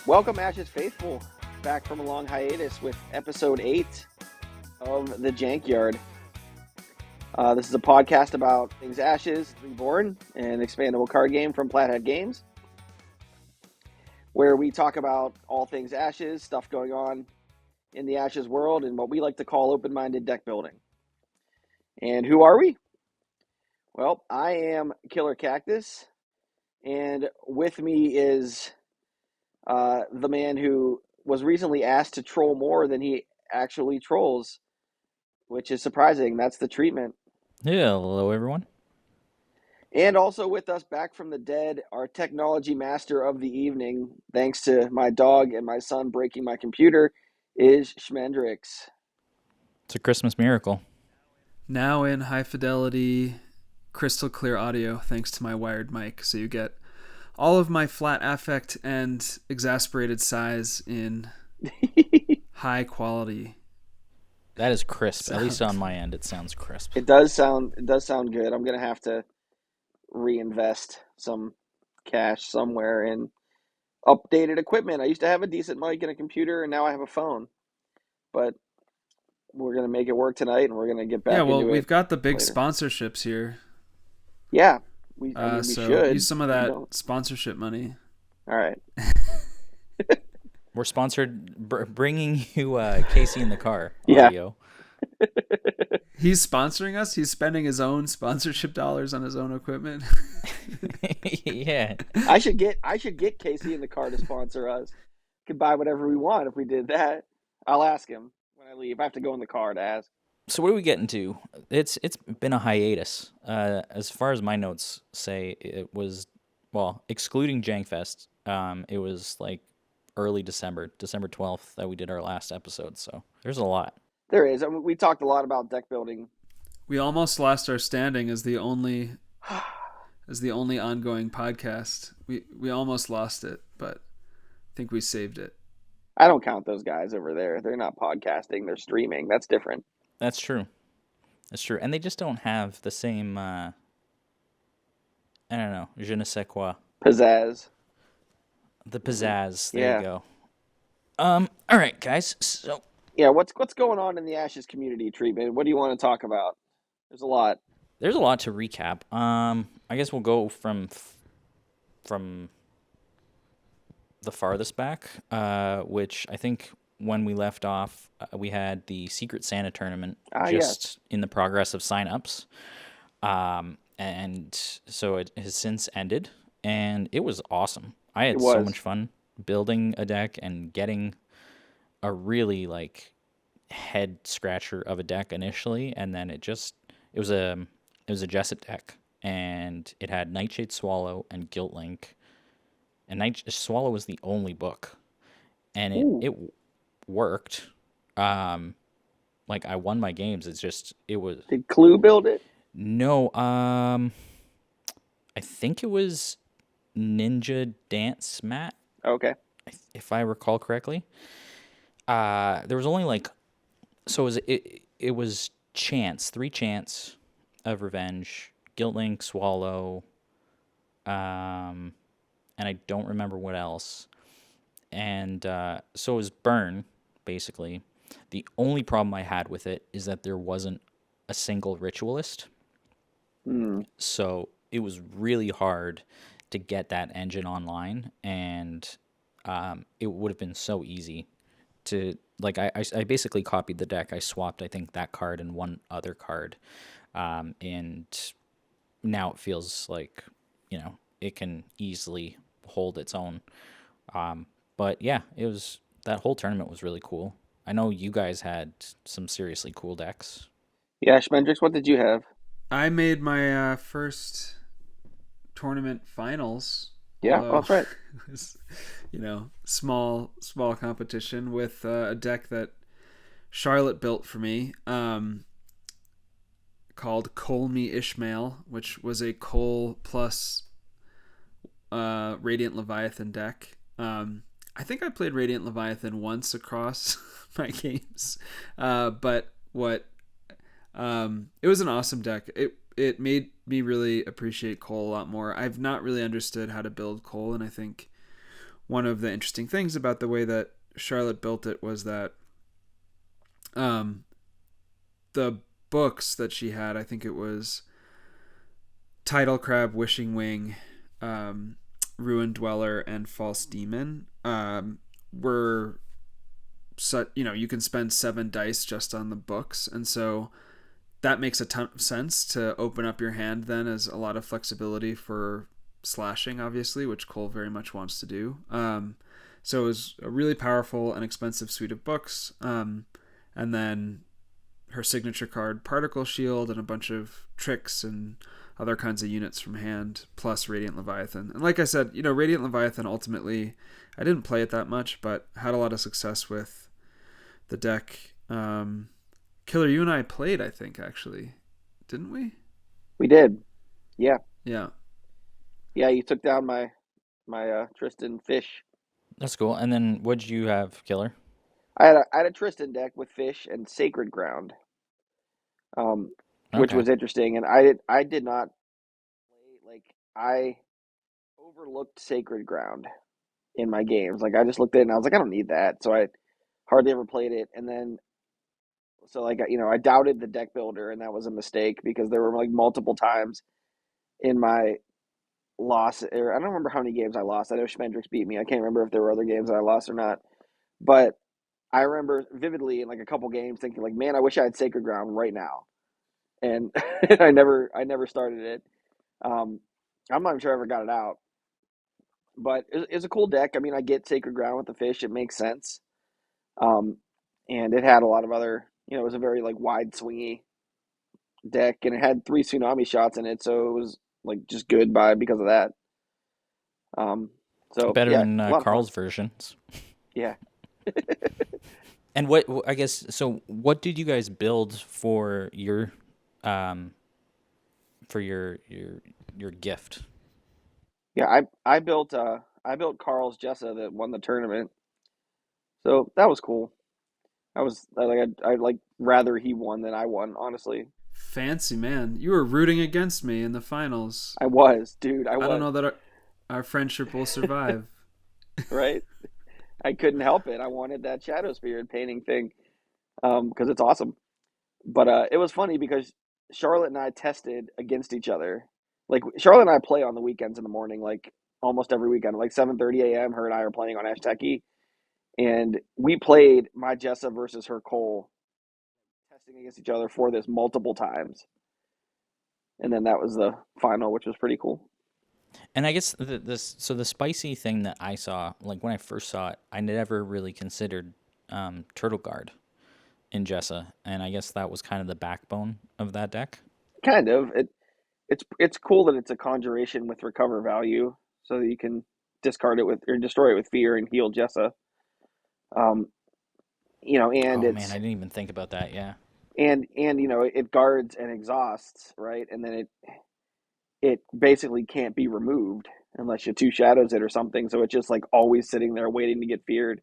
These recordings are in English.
Welcome, Ashes Faithful, back from a long hiatus with episode 8 of the Jankyard. This is a podcast about things Ashes, Reborn, an expandable card game from Flathead Games, where we talk about all things Ashes, stuff going on in the Ashes world, and what we like to call open-minded deck building. And who are we? Well, I am Killer Cactus, and with me is the man who was recently asked to troll more than he actually trolls, which is surprising. That's the treatment. Yeah, hello everyone. And also with us back from the dead, our technology master of the evening, thanks to my dog and my son breaking my computer, is Schmendrix. It's a Christmas miracle. Now in high fidelity, crystal clear audio thanks to my wired mic, so you get all of my flat affect and exasperated sighs in high quality. That is crisp. At least on my end, it sounds crisp. It does sound good. I'm gonna have to reinvest some cash somewhere in updated equipment. I used to have a decent mic and a computer, and now I have a phone. But we're gonna make it work tonight, and we're gonna get back. Yeah, into we've got the big later. sponsorships here. Yeah, we So should use some of that sponsorship money. All right. We're sponsored, bringing you Casey in the Car audio. He's sponsoring us. He's spending his own sponsorship dollars on his own equipment. Yeah. I should get Casey in the Car to sponsor us. Could buy whatever we want if we did that. I'll ask him when I leave. I have to go in the car to ask. So what are we getting to? It's been a hiatus. As far as my notes say, it was, well, excluding Jankfest, it was like early December 12th that we did our last episode. So there's a lot. There is. I mean, we talked a lot about deck building. We almost lost our standing as the only ongoing podcast. We almost lost it, but I think we saved it. I don't count those guys over there. They're not podcasting. They're streaming. That's different. That's true. And they just don't have the same, I don't know, je ne sais quoi. Pizzazz. The pizzazz. There you go. All right, guys. So yeah, what's going on in the Ashes community treatment? What do you want to talk about? There's a lot. There's a lot to recap. I guess we'll go from the farthest back, which I think when we left off, we had the Secret Santa tournament in the progress of sign-ups. And so it has since ended, and it was awesome. I had so much fun building a deck and getting a really like head scratcher of a deck initially, and then it was a Jessup deck, and it had Nightshade Swallow and Guilt Link, and Swallow was the only book, and it worked. Like I won my games. It was. Did Clue build it? No, I think it was Ninja Dance Mat. Okay. If I recall correctly. There was only it was three chance of revenge, Guilt Link, Swallow, and I don't remember what else. And so it was burn, basically. The only problem I had with it is that there wasn't a single ritualist. So it was really hard to get that engine online, and it would have been so easy to, like, I basically copied the deck. I swapped, I think, that card and one other card, and now it feels like, it can easily hold its own. But yeah, that whole tournament was really cool. I know you guys had some seriously cool decks. Yeah, Schmendrix, what did you have? I made my first tournament finals. Yeah, that's right. It was, small competition with a deck that Charlotte built for me, called Cole Me Ishmael, which was a Cole plus Radiant Leviathan deck. I think I played Radiant Leviathan once across my games, but it was an awesome deck. It made me really appreciate Cole a lot more. I've not really understood how to build Cole, and I think one of the interesting things about the way that Charlotte built it was that um, the books that she had, I think it was Tidal Crab, Wishing Wing, Ruined Dweller, and False Demon, were you can spend 7 dice just on the books, and so that makes a ton of sense to open up your hand then as a lot of flexibility for slashing, obviously, which Cole very much wants to do. So it was a really powerful and expensive suite of books. And then her signature card, Particle Shield, and a bunch of tricks and other kinds of units from hand, plus Radiant Leviathan. And like I said, Radiant Leviathan ultimately, I didn't play it that much, but had a lot of success with the deck. Killer, you and I played, I think, actually. Didn't we? We did. Yeah. Yeah. Yeah, you took down my Tristan Fish. That's cool. And then what'd you have, Killer? I had a Tristan deck with Fish and Sacred Ground, which Okay. was interesting. And I did not play, like, I overlooked Sacred Ground in my games. Like, I just looked at it and I was like, I don't need that. So I hardly ever played it. And then, so like, I doubted the deck builder, and that was a mistake because there were like multiple times in my loss, or I don't remember how many games I lost. I know Schmendrix beat me. I can't remember if there were other games that I lost or not. But I remember vividly in like a couple games thinking like, man, I wish I had Sacred Ground right now. And I never started it. I'm not even sure I ever got it out. But it's a cool deck. I mean, I get Sacred Ground with the Fish. It makes sense. Um, and it had a lot of other, it was a very like wide swingy deck, and it had 3 tsunami shots in it, so it was like just good because of that. So Better yeah, than a lot of fun. Carl's versions. Yeah. And I guess, so what did you guys build for your gift? Yeah, I built Carl's Jessa that won the tournament. So that was cool. I like rather he won than I won, honestly. Fancy, man. You were rooting against me in the finals. I was, dude. I I don't was. know that our friendship will survive. Right? I couldn't help it. I wanted that Shadow Spirit painting thing because it's awesome. But it was funny because Charlotte and I tested against each other. Like Charlotte and I play on the weekends in the morning, like almost every weekend, like 7:30 a.m. Her and I are playing on Ashteki, and we played my Jessa versus her Cole, testing against each other for this multiple times, and then that was the final, which was pretty cool. And I guess the spicy thing that I saw, like when I first saw it, I never really considered Turtle Guard in Jessa, and I guess that was kind of the backbone of that deck. Kind of. It's cool that it's a conjuration with recover value, so that you can discard it with or destroy it with fear and heal Jessa. Um, and Oh man, I it's didn't even think about that. Yeah. and it guards and exhausts, right? And then it basically can't be removed unless you 2 shadows it or something. So it's just like always sitting there waiting to get feared.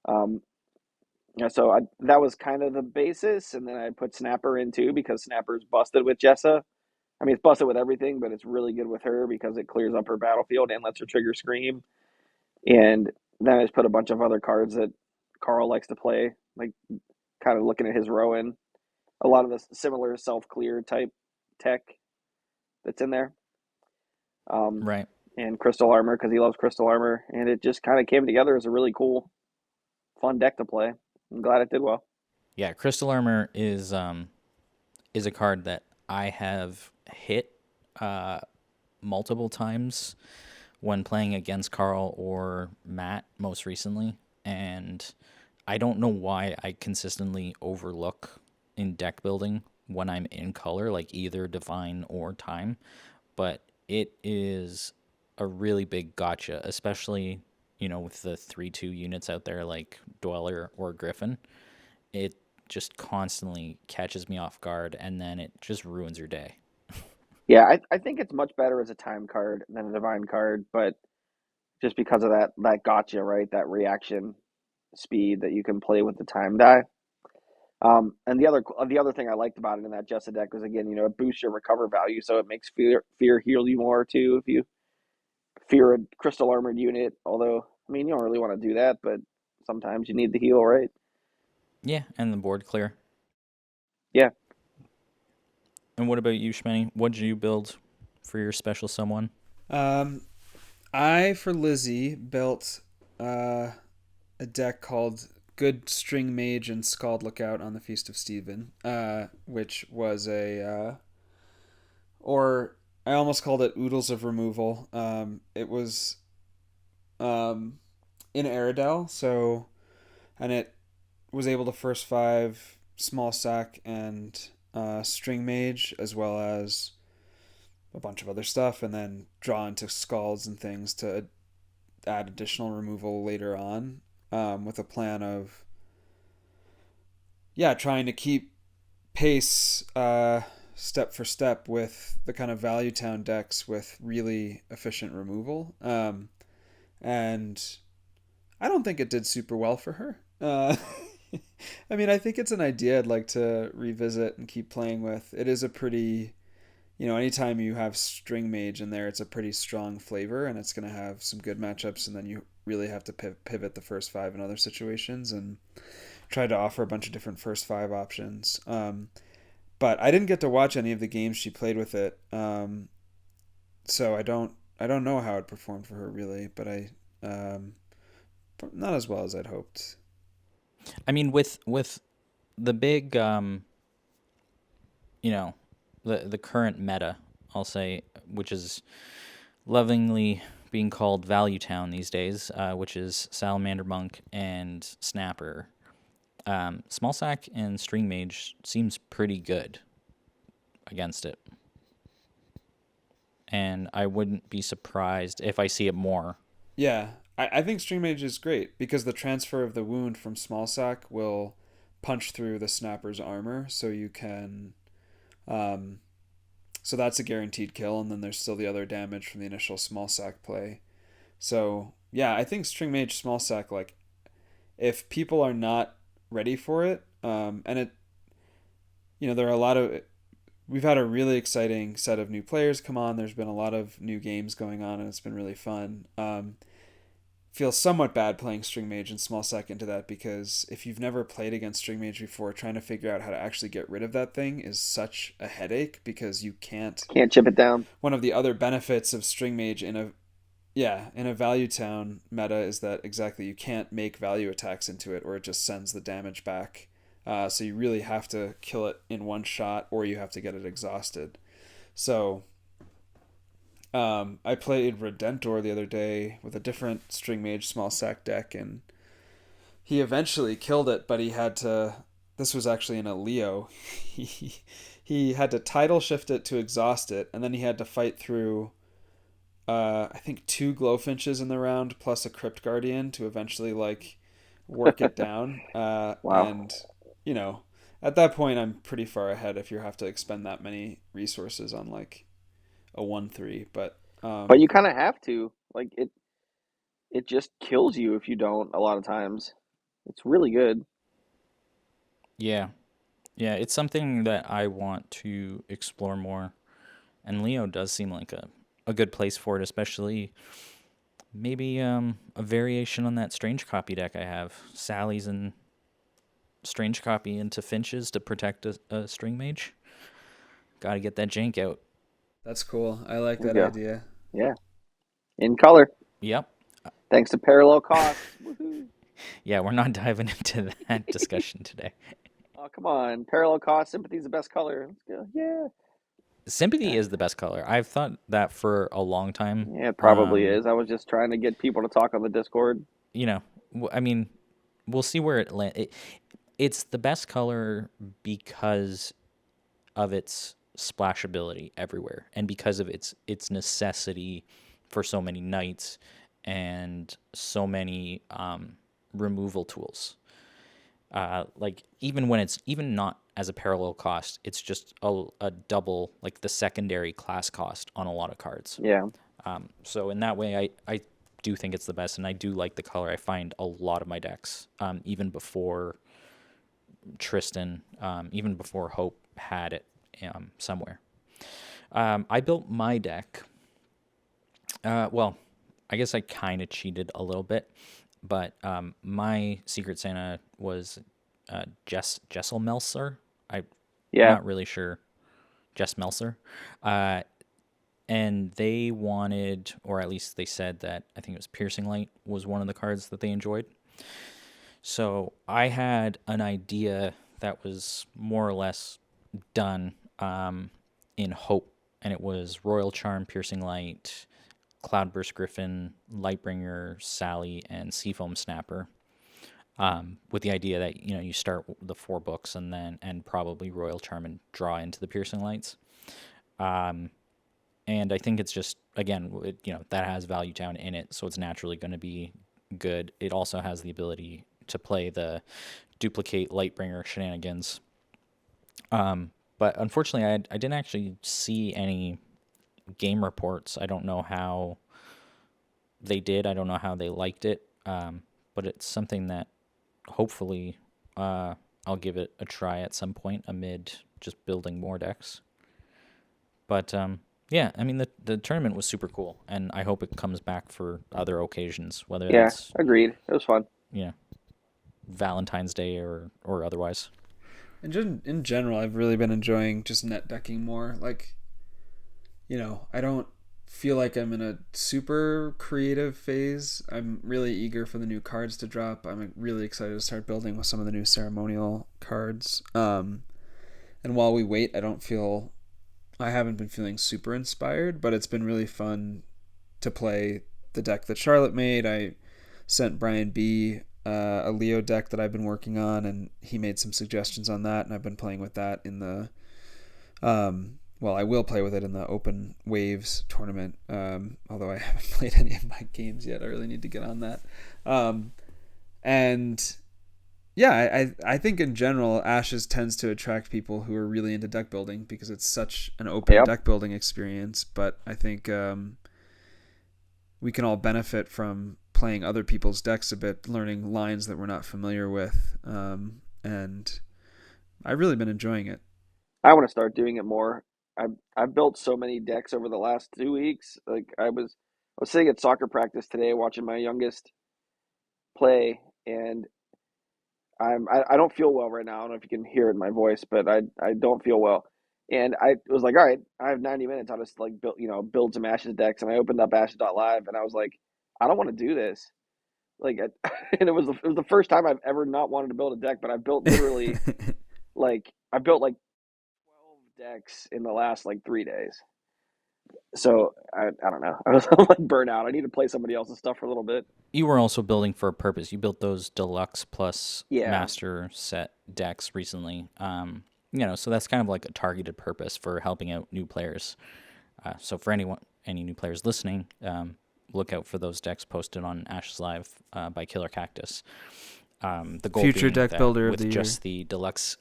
Um, so that was kind of the basis, and then I put Snapper in too because Snapper's busted with Jessa. I mean, it's busted with everything, but it's really good with her because it clears up her battlefield and lets her trigger Scream. And then I just put a bunch of other cards that Carl likes to play, like kind of looking at his Rowan. A lot of the similar self-clear type tech that's in there. Right. And Crystal Armor because he loves Crystal Armor. And it just kind of came together as a really cool, fun deck to play. I'm glad it did well. Yeah, Crystal Armor is a card that I have hit multiple times when playing against Carl or Matt most recently, and I don't know why I consistently overlook in deck building when I'm in color, like either Divine or Time, but it is a really big gotcha, especially, with the 3/2 units out there like Dweller or Griffin. It just constantly catches me off guard, and then it just ruins your day. Yeah, I think it's much better as a time card than a divine card, but just because of that gotcha, right? That reaction speed that you can play with the time die. And the other thing I liked about it in that Jessa deck was again, it boosts your recover value, so it makes fear heal you more too if you fear a crystal armored unit. Although, I mean, you don't really want to do that, but sometimes you need the heal, right? Yeah, and the board clear. Yeah. And what about you, Shmenny? What did you build for your special someone? I, for Lizzie, built a deck called Good String Mage and Scald Lookout on the Feast of Stephen, which was or I almost called it Oodles of Removal. It was in Aerodel, and it was able to first 5 small sack and string mage, as well as a bunch of other stuff, and then draw into scalds and things to add additional removal later on, with a plan of trying to keep pace step for step with the kind of value town decks with really efficient removal. And I don't think it did super well for her. I mean, I think it's an idea I'd like to revisit and keep playing with. It is a pretty, anytime you have string mage in there, it's a pretty strong flavor, and it's going to have some good matchups, and then you really have to pivot the first 5 in other situations and try to offer a bunch of different first 5 options. But I didn't get to watch any of the games she played with it, so I don't know how it performed for her really, but not as well as I'd hoped. I mean, with the big, the current meta, I'll say, which is lovingly being called Value Town these days, which is Salamander Monk and Snapper. Small Sack and String Mage seems pretty good against it. And I wouldn't be surprised if I see it more. Yeah, I think String Mage is great because the transfer of the wound from Small Sack will punch through the Snapper's armor, so you can... so that's a guaranteed kill, and then there's still the other damage from the initial Small Sack play. So, yeah, I think String Mage Small Sack, like, if people are not ready for it, and it, there are a lot of... We've had a really exciting set of new players come on. There's been a lot of new games going on, and it's been really fun. Feel somewhat bad playing String Mage and Small Sack into that, because if you've never played against String Mage before, trying to figure out how to actually get rid of that thing is such a headache, because you can't chip it down. One of the other benefits of String Mage in a value town meta is that exactly you can't make value attacks into it, or it just sends the damage back. So you really have to kill it in one shot, or you have to get it exhausted. So I played Redentor the other day with a different String Mage Small Sack deck, and he eventually killed it, but he had to... This was actually in a Leo. He had to tidal shift it to exhaust it, and then he had to fight through... I think 2 Glowfinches in the round, plus a Crypt Guardian to eventually, work it down. Wow. And, at that point, I'm pretty far ahead if you have to expend that many resources on, a 1/3. But you kind of have to. It just kills you if you don't, a lot of times. It's really good. Yeah. Yeah, it's something that I want to explore more. And Leo does seem like a good place for it, especially maybe a variation on that Strange Copy deck I have. Sally's and Strange Copy into Finches to protect a String Mage. Gotta get that jank out. that's cool. I like that Yeah. idea. Yeah. In color. Yep. Thanks to parallel cost. Woohoo. Yeah, we're not diving into that discussion today. Oh, come on. Parallel cost. Sympathy's the best color. Let's go. Yeah. Sympathy is the best color. I've thought that for a long time. Yeah, it probably is. I was just trying to get people to talk on the Discord. I mean, we'll see where it lands. It's the best color because of its splashability everywhere, and because of its necessity for so many knights and so many removal tools. Even when it's even not as a parallel cost, it's just a double, like the secondary class cost on a lot of cards. Yeah. So in that way, I do think it's the best, and I do like the color. I find a lot of my decks, even before Tristan, even before Hope had it somewhere. I built my deck. I guess I kind of cheated a little bit, but my Secret Santa was Jessel Melser. I'm Yeah. not really sure. Jess Melser. Uh, and they wanted, or at least they said that I think it was Piercing Light was one of the cards that they enjoyed. So I had an idea that was more or less done in Hope, and it was Royal Charm, Piercing Light, Cloudburst Griffin, Lightbringer, Sally, and Seafoam Snapper. With the idea that you start the 4 books and probably Royal Charm and draw into the Piercing Lights. And I think it's just again, that has Value Town in it, so it's naturally going to be good. It also has the ability to play the duplicate Lightbringer shenanigans. But unfortunately, I didn't actually see any game reports. I don't know how they did. I don't know how they liked it. But it's something that hopefully I'll give it a try at some point amid just building more decks. But yeah, I mean the tournament was super cool, and I hope it comes back for other occasions, whether Yeah. that's Agreed. It was fun. Valentine's Day or otherwise. And just in general, I've really been enjoying just net decking more. Like, I don't feel like I'm in a super creative phase. I'm really eager for the new cards to drop. I'm really excited to start building with some of the new ceremonial cards. And while we wait, I haven't been feeling super inspired, but it's been really fun to play the deck that Charlotte made. I sent Brian B a Leo deck that I've been working on, and he made some suggestions on that, and I've been playing with that in the I will play with it in the Open Waves tournament, although I haven't played any of my games yet. I really need to get on that. And yeah, I think in general, Ashes tends to attract people who are really into deck building because it's such an open Yep. deck building experience. But I think we can all benefit from playing other people's decks a bit, learning lines that we're not familiar with. And I've really been enjoying it. I want to start doing it more. I've built so many decks over the last 2 weeks. Like I was sitting at soccer practice today watching my youngest play, and I don't feel well right now. I don't know if you can hear it in my voice, but I don't feel well. And I was like, all right, I have 90 minutes. I'll just like build some Ashes decks. And I opened up Ashes.live and I was like, I don't want to do this. Like, and it was the first time I've ever not wanted to build a deck, but I built literally I built like 12 decks in the last like 3 days. So I don't know. I was like burnout. I need to play somebody else's stuff for a little bit. You were also building for a purpose. You built those deluxe plus Yeah. master set decks recently. So that's kind of like a targeted purpose for helping out new players. So for any new players listening, look out for those decks posted on Ashes Live by Killer Cactus. The goal Future being deck that builder of with the year. just the deluxe,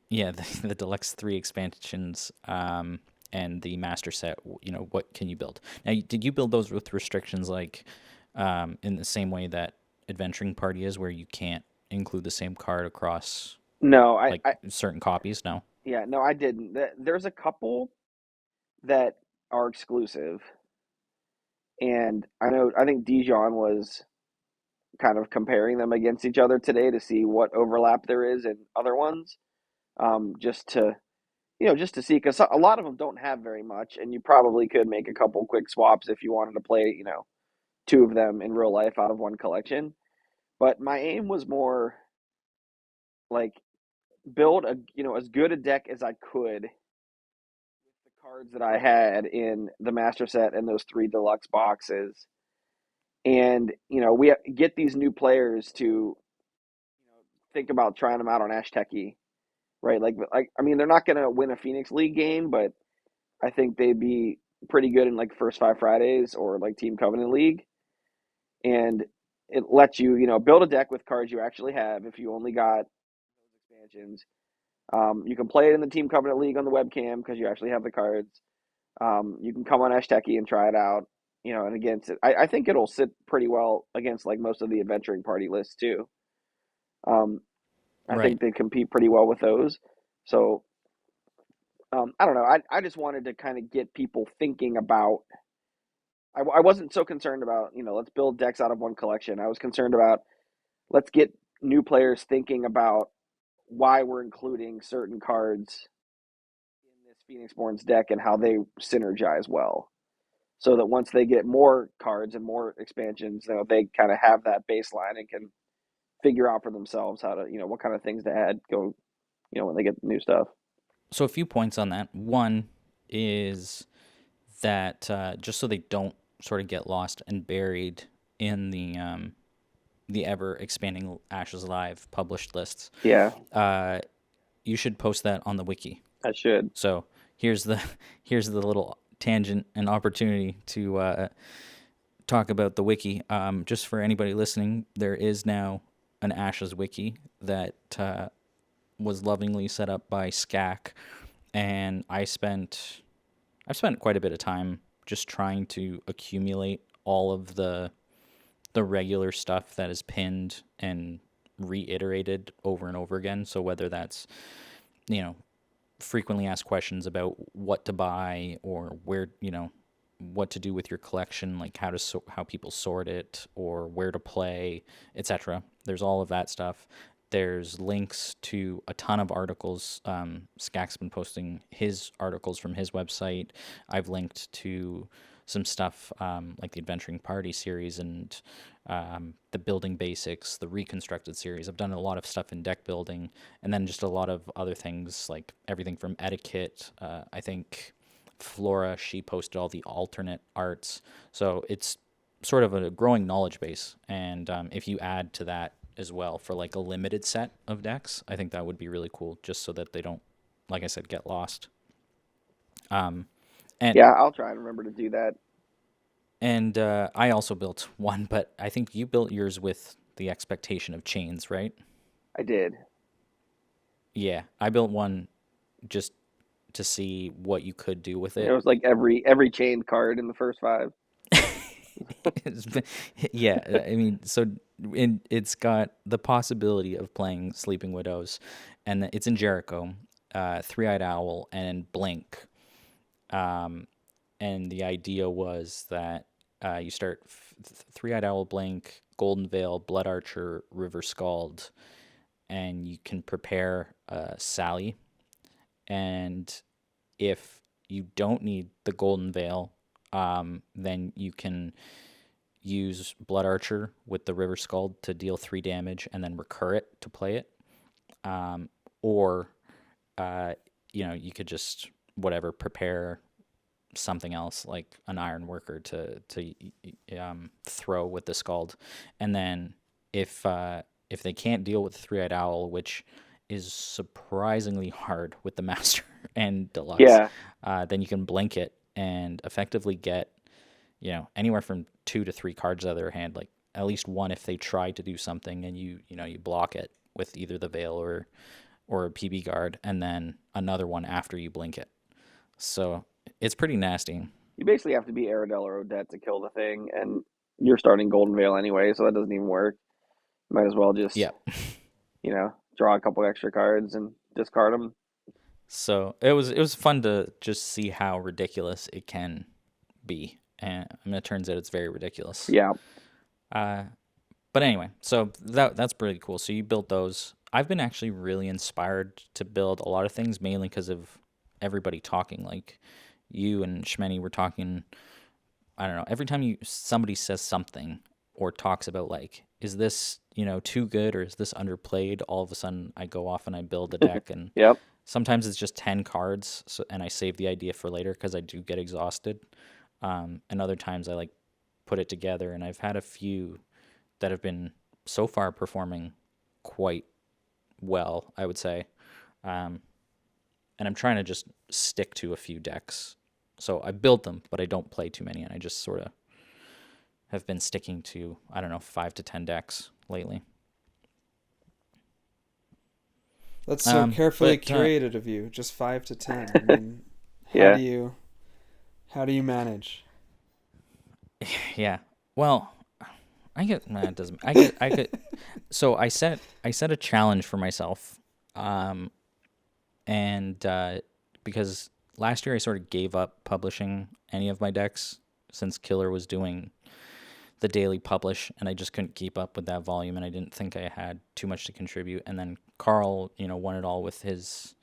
the deluxe 3 expansions, and the master set, what can you build? Now, did you build those with restrictions like in the same way that Adventuring Party is, where you can't include the same card across No, like certain copies? No. yeah, no, I didn't. There's a couple that are exclusive, and I think Dijon was kind of comparing them against each other today to see what overlap there is in other ones, just to just to see, because a lot of them don't have very much, and you probably could make a couple quick swaps if you wanted to play two of them in real life out of one collection. But my aim was more like build a as good a deck as I could with the cards that I had in the master set and those 3 deluxe boxes. And we get these new players to think about trying them out on Ashteki, right? Like I mean, they're not going to win a Phoenix League game, but I think they'd be pretty good in like First Five Fridays or like Team Covenant League. And it lets you build a deck with cards you actually have if you only got those expansions. You can play it in the Team Covenant League on the webcam because you actually have the cards. You can come on Ashteki and try it out, and against it. I think it'll sit pretty well against like most of the Adventuring Party lists too. Um, I Right. think they compete pretty well with those. So I don't know. I just wanted to kind of get people thinking about I wasn't so concerned about, let's build decks out of one collection. I was concerned about let's get new players thinking about why we're including certain cards in this Phoenixborn's deck and how they synergize well. So that once they get more cards and more expansions, they kind of have that baseline and can figure out for themselves how to, what kind of things to add when they get new stuff. So a few points on that. One is that just so they don't sort of get lost and buried in the ever expanding Ashes Live published lists. Yeah, You should post that on the wiki. I should. So here's the little tangent and opportunity to talk about the wiki. Just for anybody listening, there is now an Ashes wiki that was lovingly set up by SCAC, and I've spent quite a bit of time just trying to accumulate all of the regular stuff that is pinned and reiterated over and over again. So whether that's, frequently asked questions about what to buy or where, what to do with your collection, like how people sort it or where to play, etc. There's all of that stuff. There's links to a ton of articles. Skak's been posting his articles from his website. I've linked to some stuff like the Adventuring Party series and the Building Basics, the Reconstructed series. I've done a lot of stuff in deck building, and then just a lot of other things like everything from etiquette. I think Flora, she posted all the alternate arts. So it's sort of a growing knowledge base. And if you add to that as well for like a limited set of decks, I think that would be really cool, just so that they don't, like I said, get lost. And Yeah, I'll try and remember to do that. And I also built one, but I think you built yours with the expectation of chains, right? I did. Yeah, I built one just to see what you could do with it. It was like every chain card in the first 5. Yeah, I mean, so it's got the possibility of playing Sleeping Widows, and it's in Jericho, Three-Eyed Owl, and Blink. And the idea was that you start Three-Eyed Owl, Blink, Golden Veil, Blood Archer, River Scald, and you can prepare Sally. And if you don't need the Golden Veil, then you can use Blood Archer with the River Scald to deal 3 damage and then recur it to play it. Or, you could just, prepare something else like an Iron Worker to throw with the Scald. And then if they can't deal with the Three-Eyed Owl, which is surprisingly hard with the Master and Deluxe, Yeah. Then you can blink it and effectively get, anywhere from 2 to 3 cards out of their hand, like at least one if they try to do something and you block it with either the Veil or a PB guard, and then another one after you blink it. So it's pretty nasty. You basically have to be Aradel or Odette to kill the thing, and you're starting Golden Veil anyway, so that doesn't even work. Might as well just, draw a couple extra cards and discard them. So it was fun to just see how ridiculous it can be, and it turns out it's very ridiculous. Yeah. But anyway, so that's pretty cool. So you built those. I've been actually really inspired to build a lot of things, mainly because of everybody talking. Like you and Shmeny were talking. I don't know. Every time somebody says something or talks about like, is this too good or is this underplayed? All of a sudden, I go off and I build a deck, and Yep. sometimes it's just 10 cards, and I save the idea for later because I do get exhausted. And other times I put it together, and I've had a few that have been so far performing quite well, I would say. And I'm trying to just stick to a few decks. So I build them, but I don't play too many, and I just sort of have been sticking to, 5 to 10 decks lately. That's so carefully curated of you. Just 5 to 10. I mean, Yeah. how do you manage? Yeah. Well, it doesn't. I could. So I set a challenge for myself, and because last year I sort of gave up publishing any of my decks since Killer was doing the daily publish, and I just couldn't keep up with that volume, and I didn't think I had too much to contribute. And then Carl, won it all with his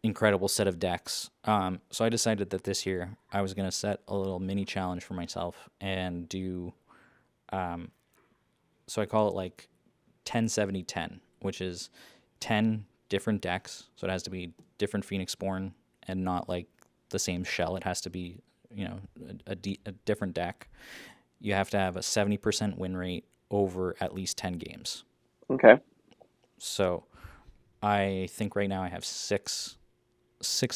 incredible set of decks. So I decided that this year I was going to set a little mini challenge for myself and do, so I call it like 10-70-10, which is 10 different decks. So it has to be different Phoenixborn and not like the same shell. It has to be, a different deck. You have to have a 70% win rate over at least 10 games. Okay. So I think right now I have six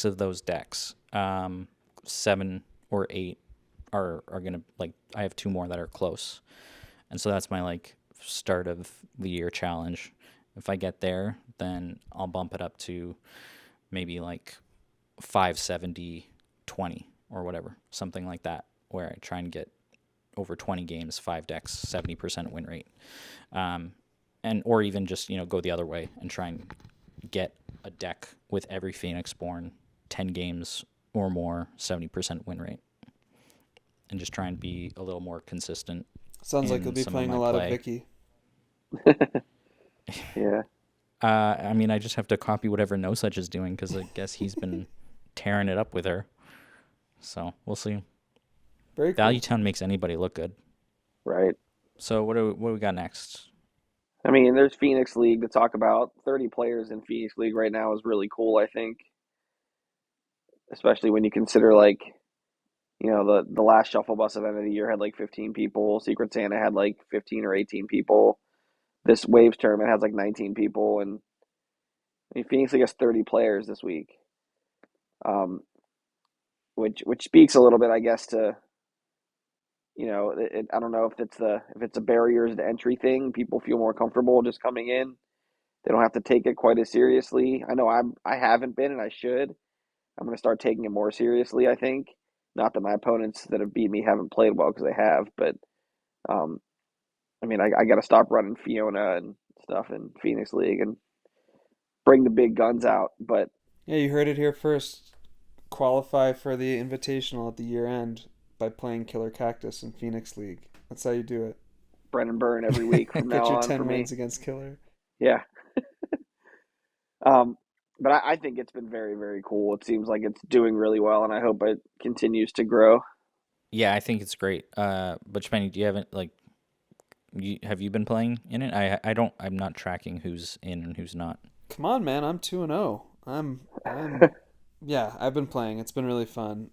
of those decks. 7 or 8 are gonna, like, I have 2 more that are close, and so that's my like start of the year challenge. If I get there, then I'll bump it up to maybe like 5-70-20 or whatever, something like that, where I try and get over 20 games, 5 decks, 70% win rate, and or even just go the other way and try and get a deck with every Phoenixborn 10 games or more, 70% win rate, and just try and be a little more consistent. Sounds like you'll be playing a lot of Wiki. Yeah. I mean, I just have to copy whatever No Such is doing, because I guess he's been tearing it up with her. So we'll see. Very cool. Value Town makes anybody look good. Right. So what do we got next? I mean, there's Phoenix League to talk about. 30 players in Phoenix League right now is really cool, I think. Especially when you consider, like, the last Shuffle Bus event of the year had like 15 people. Secret Santa had like 15 or 18 people. This Waves tournament has like 19 people. And I mean, Phoenix League has 30 players this week. Which speaks a little bit, I guess, to, I don't know if it's a barriers to entry thing. People feel more comfortable just coming in. They don't have to take it quite as seriously. I know I haven't been, and I should. I'm going to start taking it more seriously, I think. Not that my opponents that have beat me haven't played well, because they have, but I mean, I got to stop running Fiona and stuff in Phoenix League and bring the big guns out. But yeah, you heard it here first. Qualify for the Invitational at the year end by playing Killer Cactus in Phoenix League. That's how you do it. Brennan burn every week from now on. Get your 10 for wins me. against Killer. Yeah. But I think it's been very, very cool. It seems like it's doing really well, and I hope it continues to grow. Yeah, I think it's great. But Shmeny, do you haven't have you been playing in it? I'm not tracking who's in and who's not. Come on, man! I'm 2-0. I'm yeah, I've been playing. It's been really fun.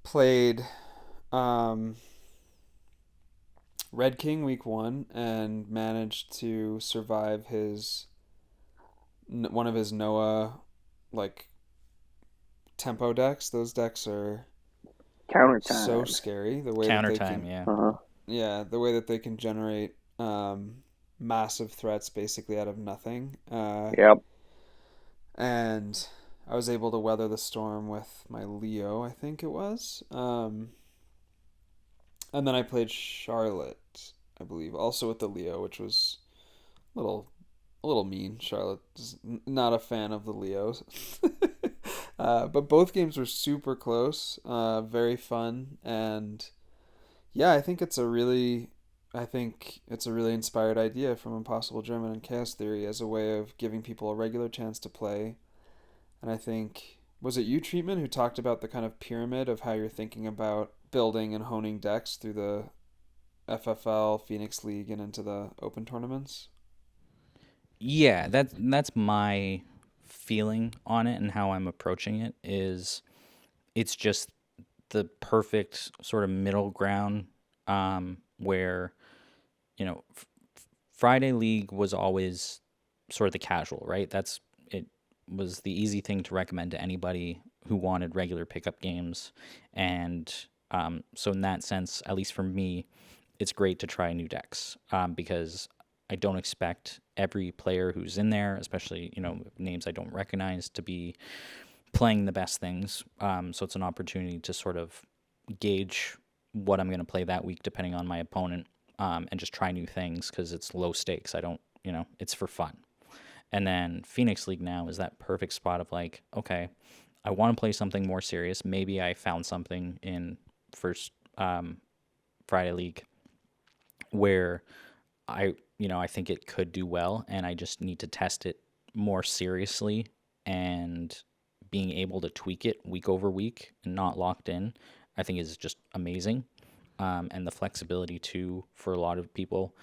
Played Red King week 1 and managed to survive one of his Noah like tempo decks. Those decks are Counter time. so scary. The way Counter that they time, can, yeah. Uh-huh. yeah, the way that they can generate massive threats basically out of nothing. Yep. And I was able to weather the storm with my Leo, I think it was. And then I played Charlotte, I believe, also with the Leo, which was a little mean. Charlotte is not a fan of the Leos. But both games were super close, very fun, and yeah, I think it's a really inspired idea from Impossible German and Chaos Theory as a way of giving people a regular chance to play. And I think, was it you, Treatment, who talked about the kind of pyramid of how you're thinking about building and honing decks through the FFL, Phoenix League, and into the open tournaments? Yeah, that's my feeling on it, and how I'm approaching it is it's just the perfect sort of middle ground, where Friday League was always sort of the casual, right? It was the easy thing to recommend to anybody who wanted regular pickup games, and so in that sense, at least for me, it's great to try new decks, because I don't expect every player who's in there, especially names I don't recognize, to be playing the best things. So it's an opportunity to sort of gauge what I'm going to play that week depending on my opponent, and just try new things, because it's low stakes. I don't, it's for fun. And then Phoenix League now is that perfect spot of like, okay, I want to play something more serious. Maybe I found something in first Friday League where I think it could do well, and I just need to test it more seriously, and being able to tweak it week over week and not locked in, I think is just amazing. And the flexibility too for a lot of people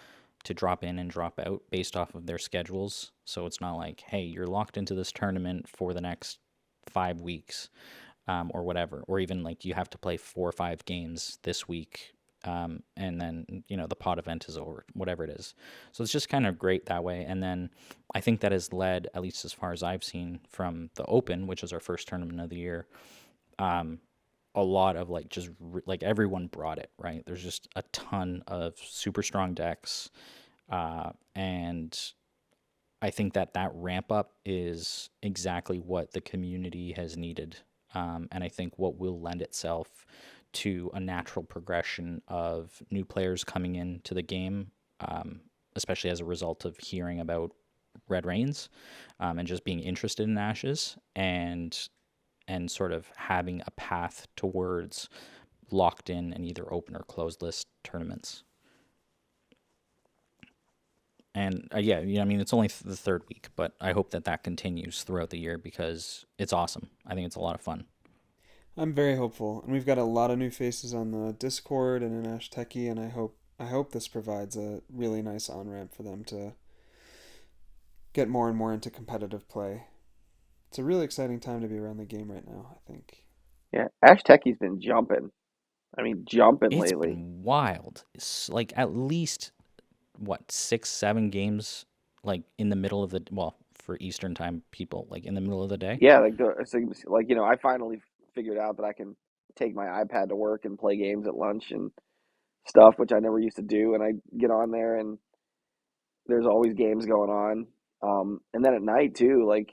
to drop in and drop out based off of their schedules. So it's not like, hey, you're locked into this tournament for the next 5 weeks, or whatever, or even like you have to play 4 or 5 games this week, and then the pod event is over, whatever it is. So it's just kind of great that way. And then I think that has led, at least as far as I've seen from the Open, which is our first tournament of the year, a lot of like just like everyone brought it, right? There's just a ton of super strong decks, and I think that ramp up is exactly what the community has needed. And I think what will lend itself to a natural progression of new players coming into the game, especially as a result of hearing about Red Rains, and just being interested in Ashes, and sort of having a path towards locked in and either open or closed list tournaments. And I mean, it's only the third week, but I hope that continues throughout the year because it's awesome. I think it's a lot of fun. I'm very hopeful, and we've got a lot of new faces on the Discord and in Ash Techie, and I hope this provides a really nice on ramp for them to get more and more into competitive play. It's a really exciting time to be around the game right now, I think. Yeah, Ash Techie's been jumping. I mean, jumping It's lately. been wild. It's like at least what 6, 7 games, like in the middle of the for Eastern time people, like in the middle of the day. Yeah, I finally figured out that I can take my iPad to work and play games at lunch and stuff, which I never used to do. And I get on there, and there's always games going on. And then at night too, like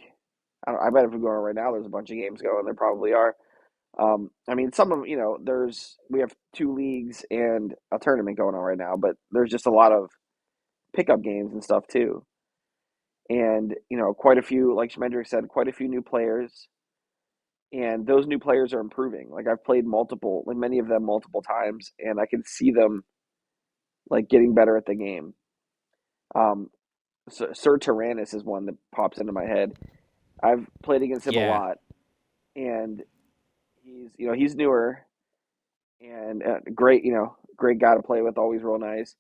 I bet if we're going on right now, there's a bunch of games going. There probably are. I mean, some of we have 2 leagues and a tournament going on right now, but there's just a lot of pickup games and stuff too. And quite a few, like Schmendrick said, quite a few new players, and those new players are improving. Like I've played many of them multiple times, and I can see them like getting better at the game. Um, Sir Tyrannus is one that pops into my head. I've played against him a Yeah, lot, and he's newer and great, great guy to play with, always real nice.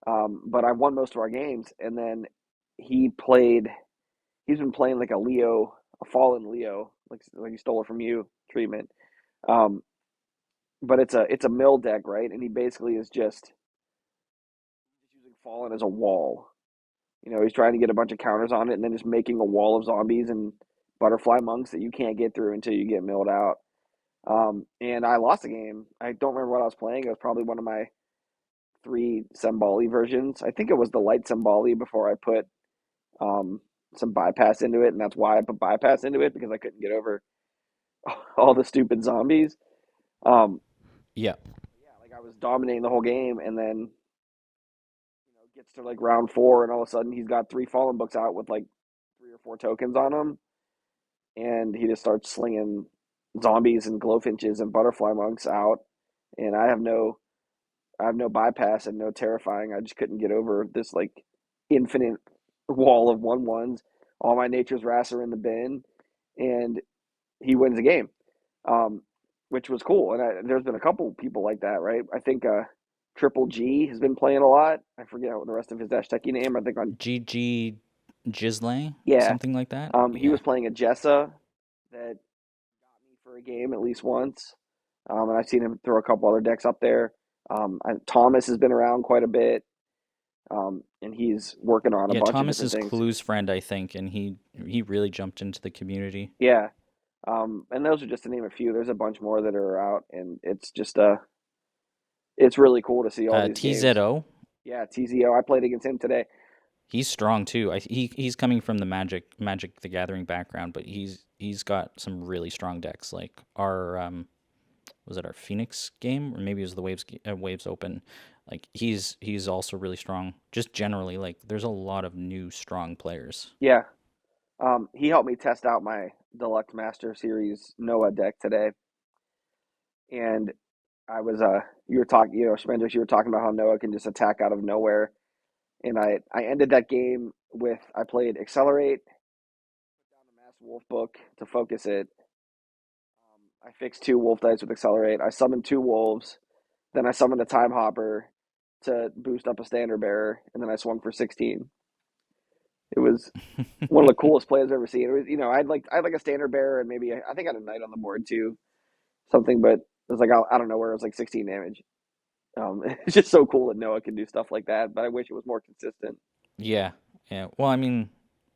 But I won most of our games, and then he played. He's been playing like a fallen Leo, like he stole it from you treatment. Um, but it's a mill deck, right? And he basically is just using fallen as a wall. He's trying to get a bunch of counters on it, and then just making a wall of zombies and butterfly monks that you can't get through until you get milled out. And I lost the game. I don't remember what I was playing. It was probably one of my 3 Sembali versions. I think it was the light Sembali before I put um, some bypass into it, and that's why I put bypass into it because I couldn't get over all the stupid zombies. Um, yeah, yeah, like I was dominating the whole game, and then gets to like round 4, and all of a sudden he's got 3 fallen books out with like 3 or 4 tokens on them, and he just starts slinging zombies and glowfinches and butterfly monks out, and I have no bypass and no terrifying. I just couldn't get over this like infinite wall of 1/1s. All my nature's wraths are in the bin, and he wins the game, um, which was cool. And there's been a couple people like that, right? I think Triple G has been playing a lot. I forget what the rest of his Dash Techie name. I think on GG Gisley, yeah, something like that. he Yeah, was playing a Jessa that got me for a game at least once. And I've seen him throw a couple other decks up there. Thomas has been around quite a bit, and he's working on a yeah. bunch of Thomas different is things. Clue's friend, I think, and he really jumped into the community. Yeah, and those are just to name a few. There's a bunch more that are out, and it's really cool to see all these games. TZO, Yeah, TZO. I played against him today. he's strong too. He's coming from the Magic the Gathering background, but he's got some really strong decks. Like our was it our Phoenix game, or maybe it was the Waves Open. Like he's also really strong. Just generally, like there's a lot of new strong players. Yeah, He helped me test out my Deluxe Master Series Noah deck today, and I was you were talking, Spendrix, you were talking about how Noah can just attack out of nowhere, and I ended that game with I played Accelerate, put down the Mass Wolf book to focus it. I fixed 2 wolf dice with Accelerate. I summoned 2 wolves, then I summoned a Time Hopper to boost up a Standard Bearer, and then I swung for 16. It was one of the coolest plays I've ever seen. It was, I'd like a Standard Bearer and maybe I think I had a Knight on the board too, something, but it was like I don't know where it was like 16 damage. It's just so cool that Noah can do stuff like that, but I wish it was more consistent. Yeah, yeah. Well, I mean,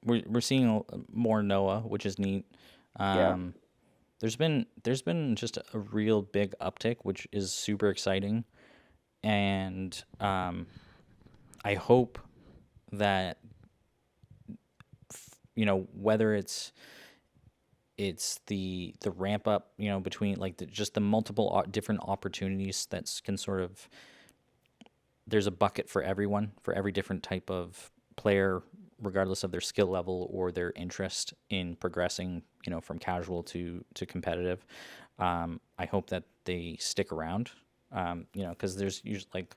we're seeing more Noah, which is neat. Yeah, Um, there's been just a real big uptick, which is super exciting, and I hope that whether it's the ramp up, between like just the multiple different opportunities that can sort of, there's a bucket for everyone, for every different type of player, regardless of their skill level or their interest in progressing, from casual to competitive. I hope that they stick around, because there's usually like,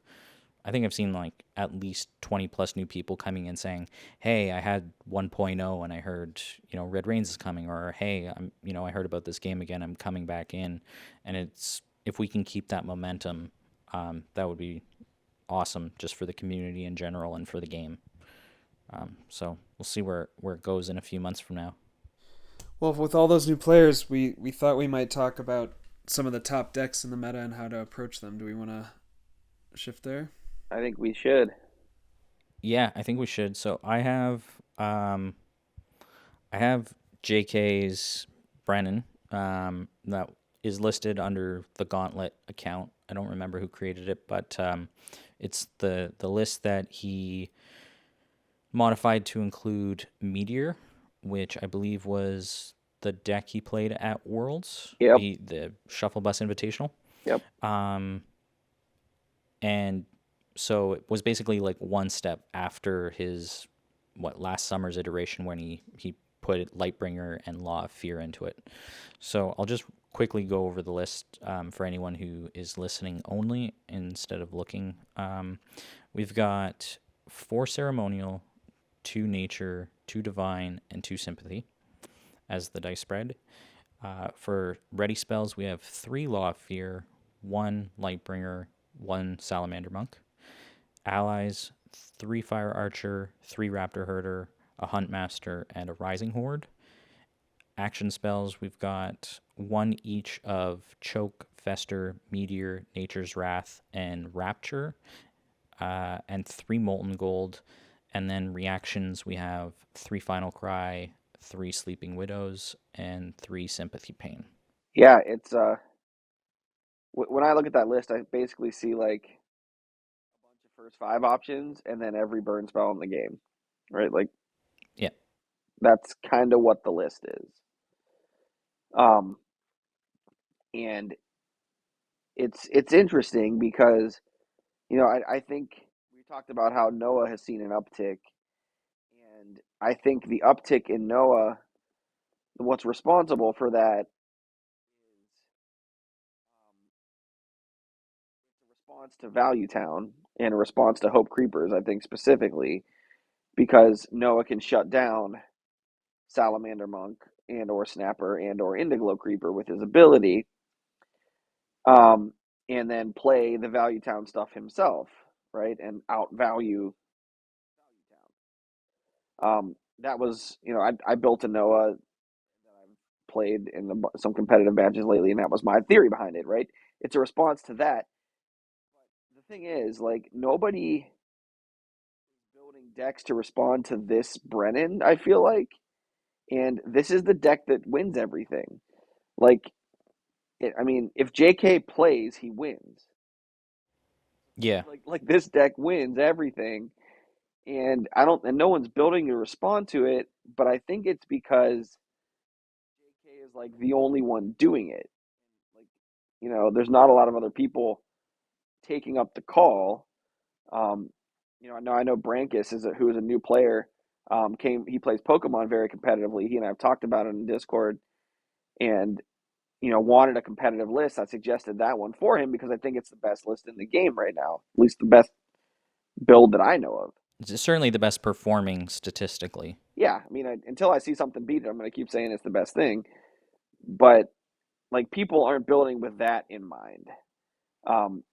I think I've seen like at least 20 plus new people coming in saying, "Hey, I had 1.0 and I heard, Red Rains is coming," or "Hey, I heard about this game again. I'm coming back in." And it's, if we can keep that momentum, that would be awesome just for the community in general and for the game. So we'll see where it goes in a few months from now. Well, with all those new players, we thought we might talk about some of the top decks in the meta and how to approach them. Do we want to shift there? I think we should. Yeah, I think we should. So I have JK's Brennen, that is listed under the Gauntlet account. I don't remember who created it, but it's the list that he modified to include Meteor, which I believe was the deck he played at Worlds, Yep, the Shuffle Bus Invitational. yep. Um, and so it was basically like one step after his last summer's iteration when he put Lightbringer and Law of Fear into it. So I'll just quickly go over the list, for anyone who is listening only instead of looking. We've got 4 ceremonial, 2 nature, 2 divine, and 2 sympathy as the dice spread. For ready spells, we have 3 Law of Fear, 1 Lightbringer, 1 Salamander Monk. Allies, 3 Fire Archer, 3 Raptor Herder, a Hunt Master, and a Rising Horde. Action spells, we've got 1 each of Choke, Fester, Meteor, Nature's Wrath, and Rapture, and 3 Molten Gold. And then reactions, we have 3 Final Cry, 3 Sleeping Widows, and 3 Sympathy Pain. Yeah, it's when I look at that list, I basically see like a bunch of first 5 options and then every burn spell in the game, right? Like Yeah. that's kind of what the list is. Um, and it's interesting because I think we talked about how Noah has seen an uptick, and I think the uptick in Noah, what's responsible for that is it's a response to Value Town and a response to Hope Creepers. I think specifically because Noah can shut down Salamander Monk and or Snapper and or Indiglo Creeper with his ability, um, and then play the Value Town stuff himself, right, and outvalue that was, I built a Noah that I've played in some competitive matches lately, and that was my theory behind it, right? It's a response to that. But the thing is, like, nobody is building decks to respond to this Brennen, I feel like. And this is the deck that wins everything. Like, I mean, if JK plays, he wins. Yeah. Like this deck wins everything. And and no one's building to respond to it, but I think it's because JK is like the only one doing it. Like, there's not a lot of other people taking up the call. Um, I know Brankus who is a new player. He plays Pokemon very competitively. He and I have talked about it in Discord, and wanted a competitive list. I suggested that one for him because I think it's the best list in the game right now, at least the best build that I know of. It's certainly the best performing statistically. Yeah, I mean, until I see something beat it, I'm going to keep saying it's the best thing. But like, people aren't building with that in mind, um,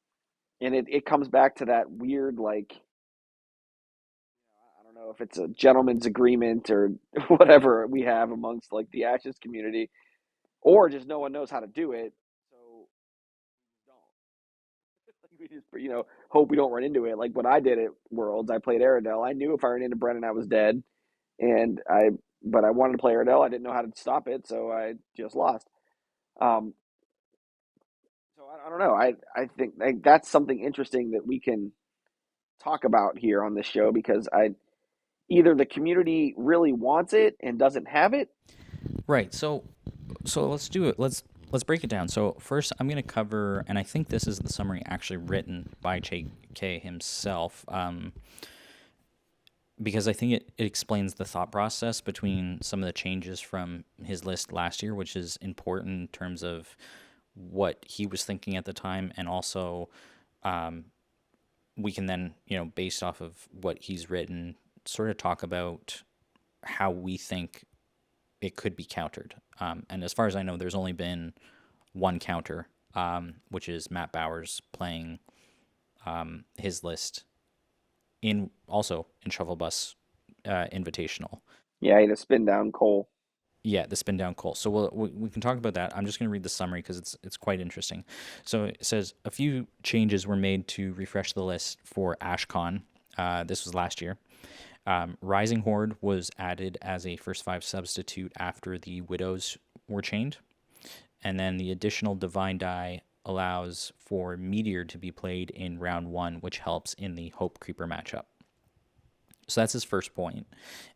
and it comes back to that weird, like, I don't know if it's a gentleman's agreement or whatever we have amongst like the Ashes community, or just no one knows how to do it, so we just hope we don't run into it. Like when I did at Worlds, I played Aerodel. I knew if I ran into Brennen, I was dead, and but I wanted to play Aerodel. I didn't know how to stop it, so I just lost. Um, so I don't know. I think like, that's something interesting that we can talk about here on this show, because either the community really wants it and doesn't have it. Right. So let's do it. Let's break it down. So first, I'm going to cover, and I think this is the summary actually written by JK himself, because I think it explains the thought process between some of the changes from his list last year, which is important in terms of what he was thinking at the time, and also we can then, based off of what he's written, sort of talk about how we think it could be countered. And as far as I know, there's only been one counter, which is Matt Bowers playing his list also in Shovel Bus Invitational. Yeah, he had a spin down Cole. Yeah, the spin down Cole. So we can talk about that. I'm just going to read the summary because it's quite interesting. So it says a few changes were made to refresh the list for AshCon. This was last year. Rising Horde was added as a first 5 substitute after the Widows were chained. And then the additional Divine Die allows for Meteor to be played in round 1, which helps in the Hope Creeper matchup. So that's his first point.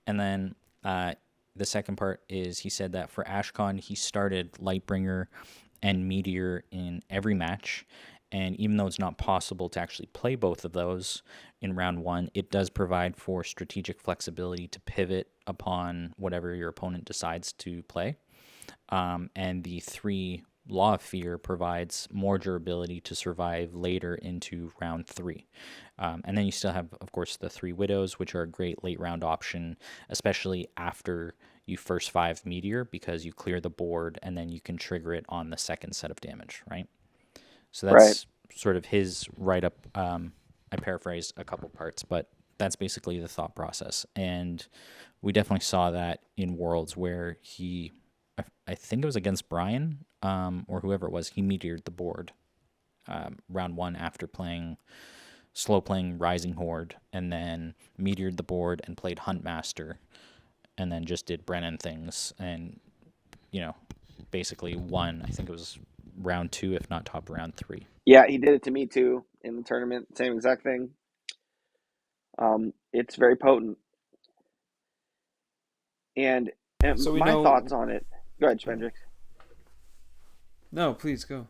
And then the second part is he said that for AshCon, he started Lightbringer and Meteor in every match. And even though it's not possible to actually play both of those in round 1, it does provide for strategic flexibility to pivot upon whatever your opponent decides to play. And the 3 Law of Fear provides more durability to survive later into round 3. And then you still have, of course, the 3 Widows, which are a great late round option, especially after you first 5 Meteor, because you clear the board and then you can trigger it on the second set of damage, right? So that's sort of his write-up. I paraphrased a couple parts, but that's basically the thought process. And we definitely saw that in Worlds where I think it was against Brian or whoever it was, he meteored the board round 1 after slow playing Rising Horde, and then meteored the board and played Huntmaster, and then just did Brennen things, and, basically won. I think it was round 2, if not top round 3. Yeah, he did it to me too in the tournament. Same exact thing. It's very potent. And so my thoughts on it. Go ahead, Spendrix. No, please go.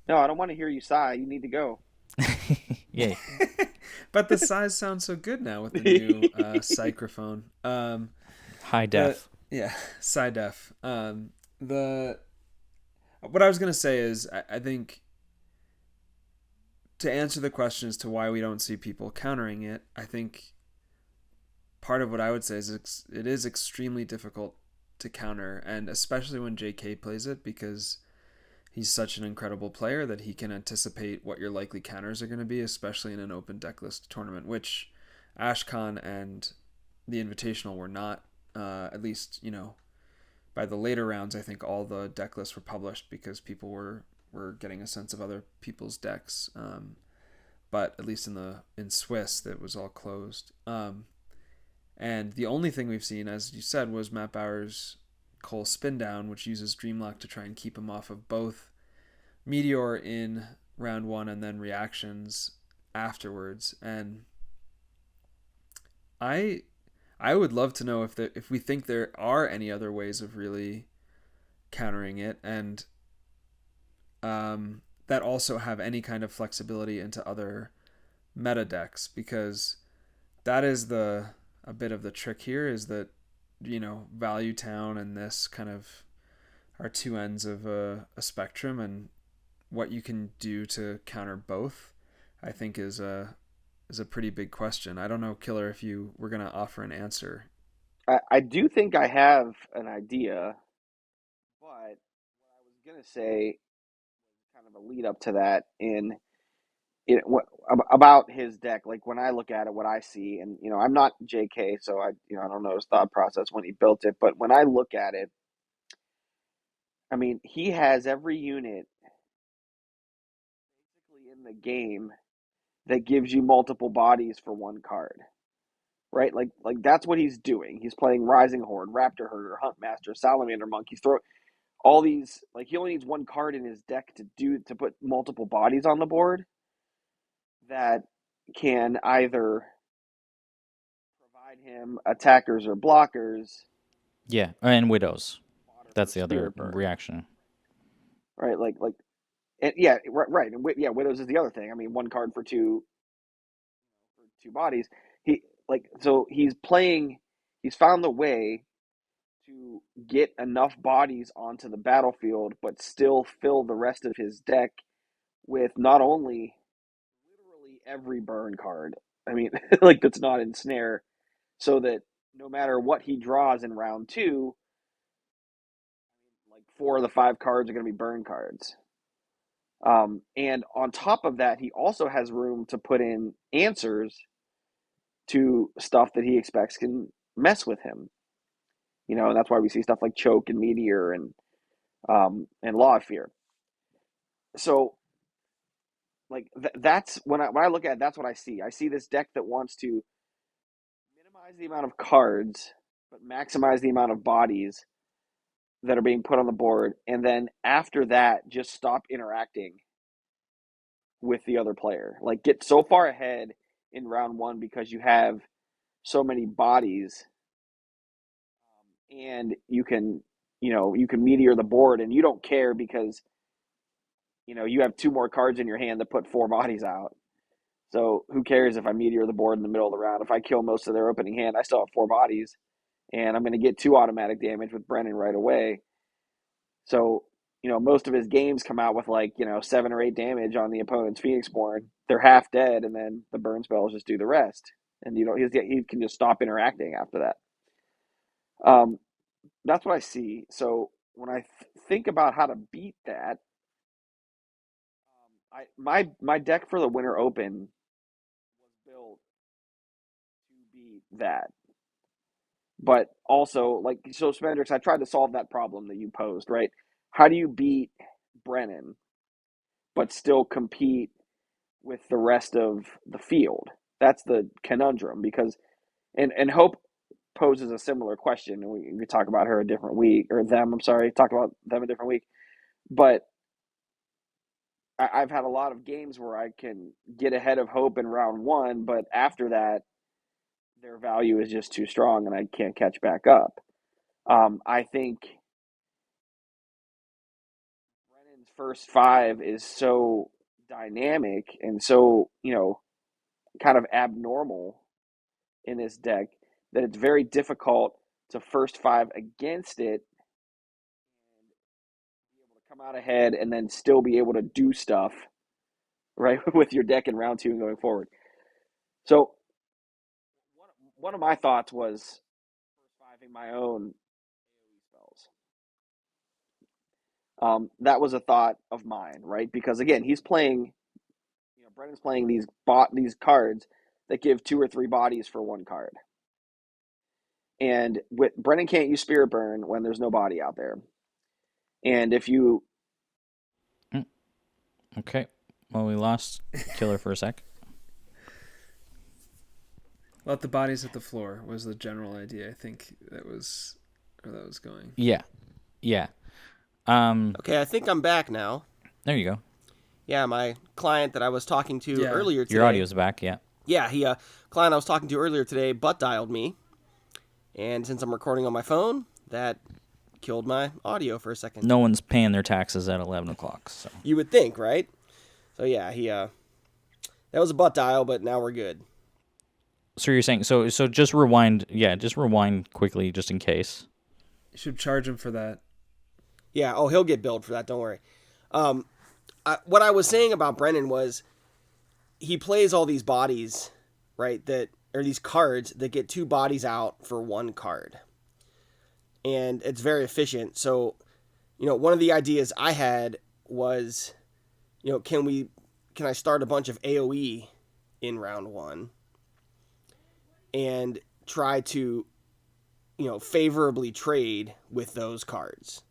No, I don't want to hear you sigh. You need to go. Yay. But the sighs sound so good now with the new microphone. High def. Yeah, side def. What I was going to say is I think to answer the question as to why we don't see people countering it, I think part of what I would say is it is extremely difficult to counter, and especially when JK plays it, because he's such an incredible player that he can anticipate what your likely counters are going to be, especially in an open decklist tournament, which AshCon and the Invitational were not. At least, by the later rounds, I think all the deck lists were published because people were getting a sense of other people's decks. But at least in Swiss, that was all closed. And the only thing we've seen, as you said, was Matt Bowers' Cole Spin Down, which uses Dreamlock to try and keep him off of both Meteor in round 1 and then reactions afterwards. And I would love to know if we think there are any other ways of really countering it, and that also have any kind of flexibility into other meta decks, because that is a bit of the trick here is that, Value Town and this kind of are two ends of a spectrum, and what you can do to counter both, I think is a pretty big question. I don't know, Killer, if you were going to offer an answer. I do think I have an idea, but what I was going to say, kind of a lead up to that, about his deck. Like when I look at it, what I see, and I'm not JK, so I don't know his thought process when he built it, but when I look at it, I mean, he has every unit basically in the game that gives you multiple bodies for one card, right? Like that's what he's doing. He's playing Rising Horde, Raptor Herder, Huntmaster, Salamander Monk. He's throwing all these, like he only needs one card in his deck to put multiple bodies on the board that can either provide him attackers or blockers. Yeah, and widows. That's the other Spirit Burn, reaction. right? And yeah, right. And yeah, widows is the other thing. I mean, one card for two bodies. He's found the way to get enough bodies onto the battlefield, but still fill the rest of his deck with not only literally every burn card. I mean, like that's not ensnare, so that no matter what he draws in round two, like 4 of the 5 cards are going to be burn cards. And on top of that, he also has room to put in answers to stuff that he expects can mess with him. And that's why we see stuff like Choke and Meteor and Law of Fear. So, like that's when I look at it, that's what I see. I see this deck that wants to minimize the amount of cards, but maximize the amount of bodies that are being put on the board, and then after that, just stop interacting with the other player. Like get so far ahead in round one because you have so many bodies, and you can meteor the board, and you don't care because you have 2 more cards in your hand that put 4 bodies out. So who cares if I meteor the board in the middle of the round? If I kill most of their opening hand, I still have 4 bodies, and I'm going to get 2 automatic damage with Brennen right away. So most of his games come out with 7 or 8 damage on the opponent's Phoenixborn. They're half dead, and then the burn spells just do the rest, and he can just stop interacting after that. That's what I see. So when I think about how to beat that, my deck for the Winter Open was built to beat that. But also, so Spendrix, I tried to solve that problem that you posed, right? How do you beat Brennen, but still compete with the rest of the field? That's the conundrum, because, and Hope poses a similar question, and we could talk about her a different week, or them, I'm sorry, talk about them a different week. But I've had a lot of games where I can get ahead of Hope in round one, but after that, their value is just too strong and I can't catch back up. I think Brennan's first 5 is so dynamic and so, kind of abnormal in this deck that it's very difficult to first 5 against it and be able to come out ahead and then still be able to do stuff, right, with your deck in round 2 and going forward. So one of my thoughts was first 5ing my own AoE spells. That was a thought of mine, right? Because again, he's playing, Brennan's playing these cards that give 2 or 3 bodies for 1 card. And Brennen can't use Spirit Burn when there's no body out there. And if you... Okay. Well, we lost Killer for a sec. Let the bodies hit the floor was the general idea. I think that was where that was going. Yeah. Okay, I think I'm back now. There you go. Yeah, my client that I was talking to earlier today. Your audio's back, yeah. Yeah, client I was talking to earlier today butt dialed me. And since I'm recording on my phone, that killed my audio for a second. No one's paying their taxes at 11 o'clock. So. You would think, right? So yeah, that was a butt dial, but now we're good. So you're saying so just rewind, just rewind quickly just in case. You should charge him for that. Yeah, oh, he'll get billed for that, don't worry. What I was saying about Brennen was he plays all these bodies, right, or these cards that get 2 bodies out for 1 card. And it's very efficient. So, one of the ideas I had was, can I start a bunch of AoE in round 1 and try to, favorably trade with those cards,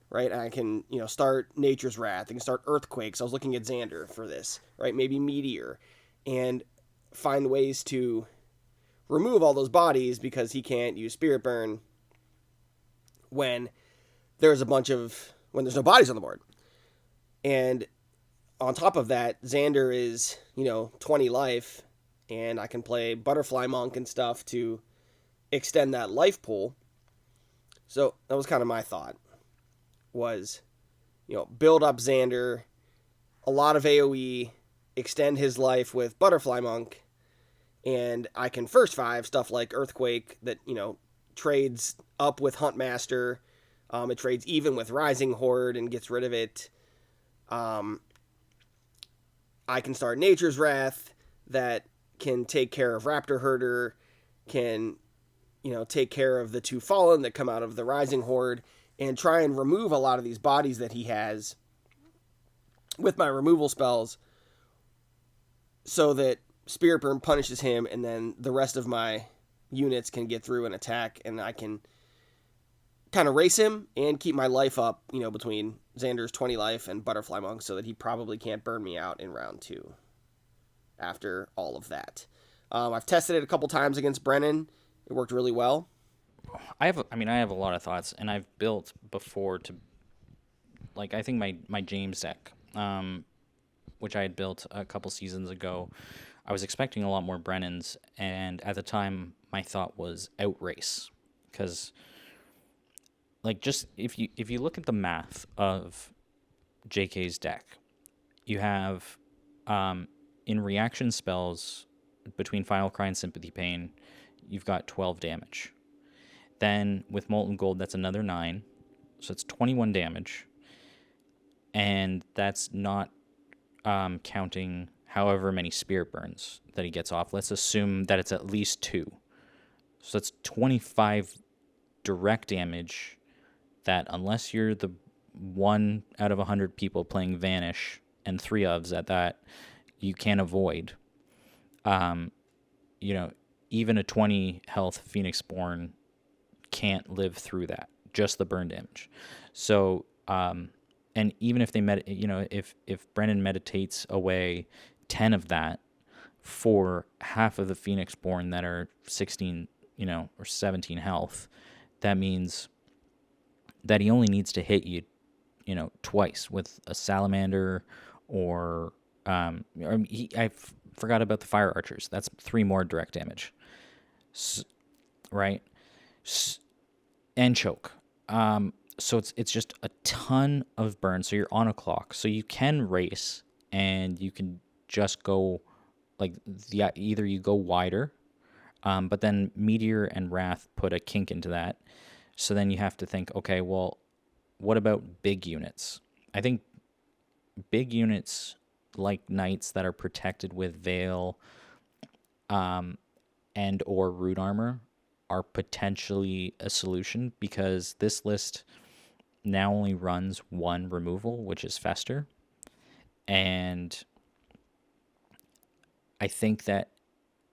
right? And I can, start Nature's Wrath. I can start Earthquakes. I was looking at Xander for this, right? Maybe Meteor, and find ways to remove all those bodies because he can't use Spirit Burn when there's no bodies on the board. And on top of that, Xander is, 20 life, and I can play Butterfly Monk and stuff to extend that life pool. So that was kind of my thought, was, build up Xander, a lot of AoE, extend his life with Butterfly Monk, and I can first 5 stuff like Earthquake that, trades up with Huntmaster. It trades even with Rising Horde and gets rid of it. I can start Nature's Wrath that can take care of Raptor Herder, can, take care of the 2 Fallen that come out of the Rising Horde, and try and remove a lot of these bodies that he has with my removal spells so that Spirit Burn punishes him, and then the rest of my units can get through and attack, and I can kind of race him and keep my life up, between Xander's 20 life and Butterfly Monk, so that he probably can't burn me out in round 2 after all of that. I've tested it a couple times against Brennen. It worked really well. I have a lot of thoughts, and I've built before to, like, I think my James deck, which I had built a couple seasons ago, I was expecting a lot more Brennens, and at the time, my thought was outrace, because, like, just if you look at the math of JK's deck, you have, in reaction spells between Final Cry and Sympathy Pain, you've got 12 damage. Then with Molten Gold, that's another 9, so it's 21 damage, and that's not counting however many Spirit Burns that he gets off. Let's assume that it's at least 2. So that's 25 direct damage that, unless you're the 1 out of 100 people playing Vanish, and 3 ofs at that, you can't avoid. Even a 20 health Phoenixborn can't live through that, just the burn damage. So, and even if they if Brennen meditates away 10 of that for half of the Phoenixborn that are 16, or 17 health, that means that he only needs to hit you, twice with a Salamander, or I forgot about the Fire Archers. That's 3 more direct damage, right? And choke. So it's just a ton of burn. So you're on a clock. So you can race, and you can just go, like, either you go wider, but then Meteor and Wrath put a kink into that. So then you have to think, okay, well, what about big units? I think big units like Knights that are protected with Veil, and or Root Armor are potentially a solution, because this list now only runs 1 removal, which is Fester. And I think that,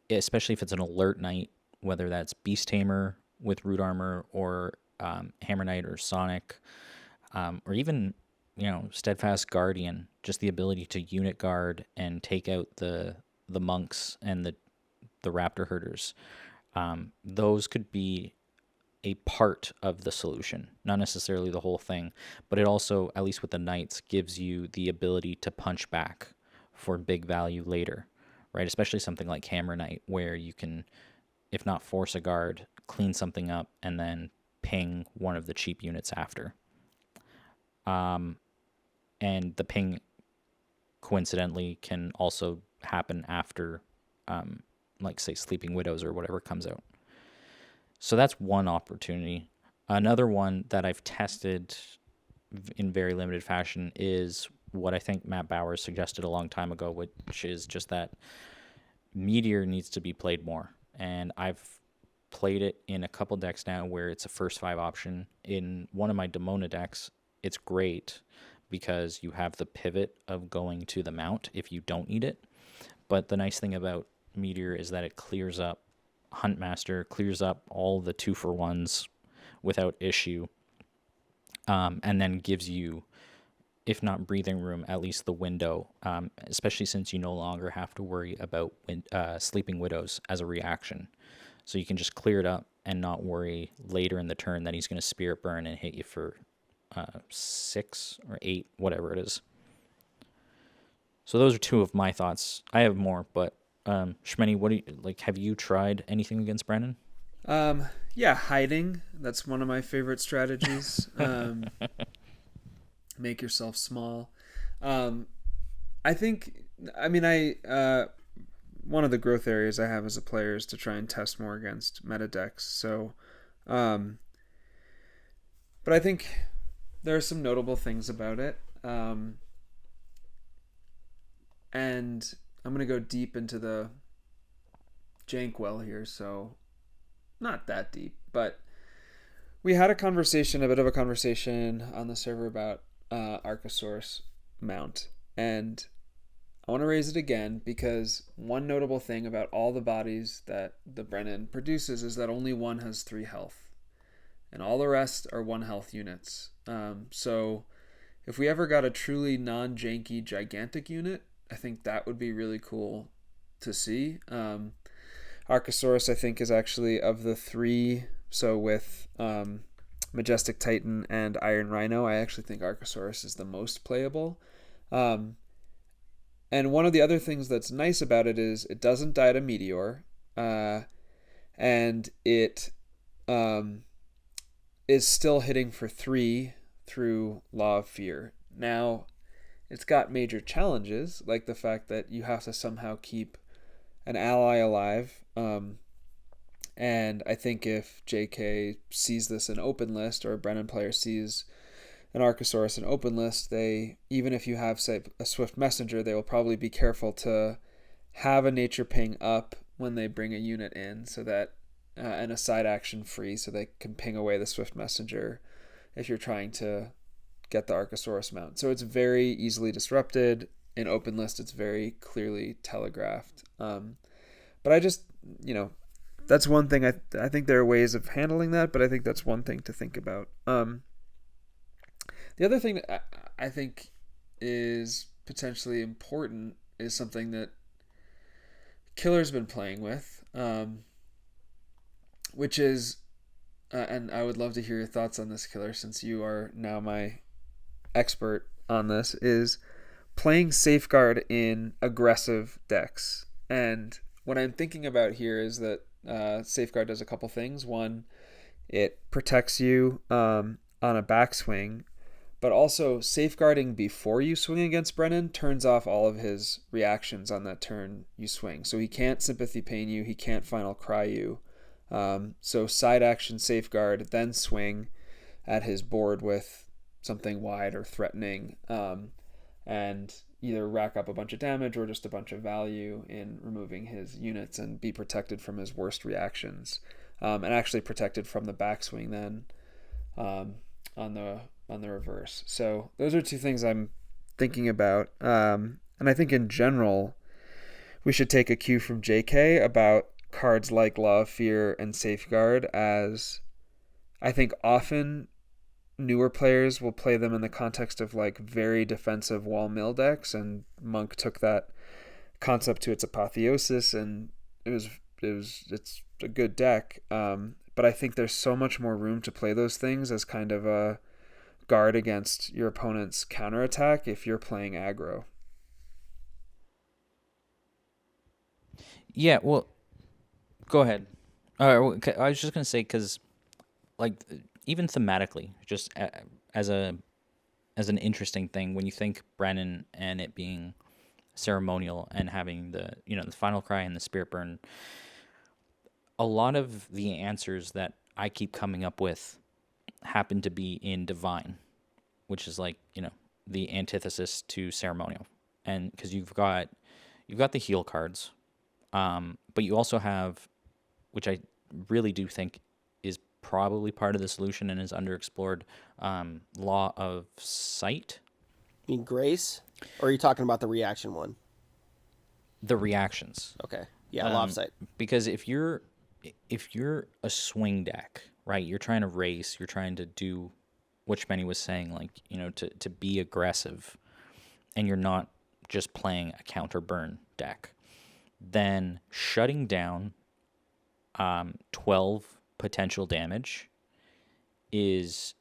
especially if it's an alert Knight, whether that's Beast Tamer with Root Armor, or Hammer Knight or Sonic, or even, Steadfast Guardian, just the ability to unit guard and take out the monks and the Raptor Herders, those could be a part of the solution, not necessarily the whole thing. But it also, at least with the Knights, gives you the ability to punch back for big value later, right? Especially something like Hammer Knight, where you can, if not force a guard, clean something up and then ping one of the cheap units after. And the ping, coincidentally, can also happen after like say Sleeping Widows or whatever comes out. So that's one opportunity. Another one that I've tested in very limited fashion is what I think Matt Bowers suggested a long time ago, which is just that Meteor needs to be played more. And I've played it in a couple decks now where it's a first 5 option. In one of my Demona decks, it's great because you have the pivot of going to the mount if you don't need it. But the nice thing about Meteor is that it clears up Huntmaster, clears up all the 2-for-1s without issue, and then gives you, if not breathing room, at least the window, especially since you no longer have to worry about Sleeping Widows as a reaction. So you can just clear it up and not worry later in the turn that he's going to Spirit Burn and hit you for 6 or 8, whatever it is. So those are 2 of my thoughts. I have more, but Shmeny, what do you like? Have you tried anything against Brennen? Yeah, hiding. That's one of my favorite strategies. Make yourself small. I think. I mean, one of the growth areas I have as a player is to try and test more against meta decks. So, but I think there are some notable things about it. And I'm going to go deep into the jank well here, so not that deep, but we had a bit of a conversation on the server about Archosaurus mount, and I want to raise it again because one notable thing about all the bodies that the Brennen produces is that only one has 3 health, and all the rest are 1 health units. So if we ever got a truly non-janky gigantic unit, I think that would be really cool to see. Archosaurus, I think, is actually of the 3. So with Majestic Titan and Iron Rhino, I actually think Archosaurus is the most playable. And one of the other things that's nice about it is it doesn't die to Meteor, and it is still hitting for 3 through Law of Fear. Now, it's got major challenges, like the fact that you have to somehow keep an ally alive. And I think if JK sees this in open list, or a Brennen player sees an Archosaurus in open list, even if you have, say, a Swift Messenger, they will probably be careful to have a nature ping up when they bring a unit in, so that and a side action free, so they can ping away the Swift Messenger if you're trying to get the Archosaurus mount. So it's very easily disrupted. In open list, it's very clearly telegraphed. But I just, that's one thing. I think there are ways of handling that, but I think that's one thing to think about. The other thing that I think is potentially important is something that Killer's been playing with, which is, and I would love to hear your thoughts on this, Killer, since you are now my expert on this, is playing Safeguard in aggressive decks. And what I'm thinking about here is that Safeguard does a couple things. One, it protects you on a backswing, but also safeguarding before you swing against Brennen turns off all of his reactions on that turn you swing. So he can't Sympathy Pain you, he can't Final Cry you. So side action Safeguard, then swing at his board with something wide or threatening, and either rack up a bunch of damage or just a bunch of value in removing his units and be protected from his worst reactions, and actually protected from the backswing then on the reverse. So those are 2 things I'm thinking about, and I think in general we should take a cue from JK about cards like Law of Fear and Safeguard, as I think often newer players will play them in the context of like very defensive wall mill decks, and Monk took that concept to its apotheosis, and it's a good deck, but I think there's so much more room to play those things as kind of a guard against your opponent's counterattack if you're playing aggro. Yeah, well, go ahead. I was just gonna say, because like even thematically, just as an interesting thing, when you think Brennen and it being ceremonial and having the the final cry and the spirit burn, a lot of the answers that I keep coming up with happen to be in divine, which is like the antithesis to ceremonial, and because you've got the heal cards, but you also have, which I really do think is probably part of the solution and is underexplored, law of sight. You mean grace? Or are you talking about the reaction one? The reactions. Okay. Yeah, law of sight. Because if you're a swing deck, right, you're trying to race, you're trying to do what Shmenny was saying, like, to be aggressive, and you're not just playing a counter burn deck, then shutting down 12 potential damage is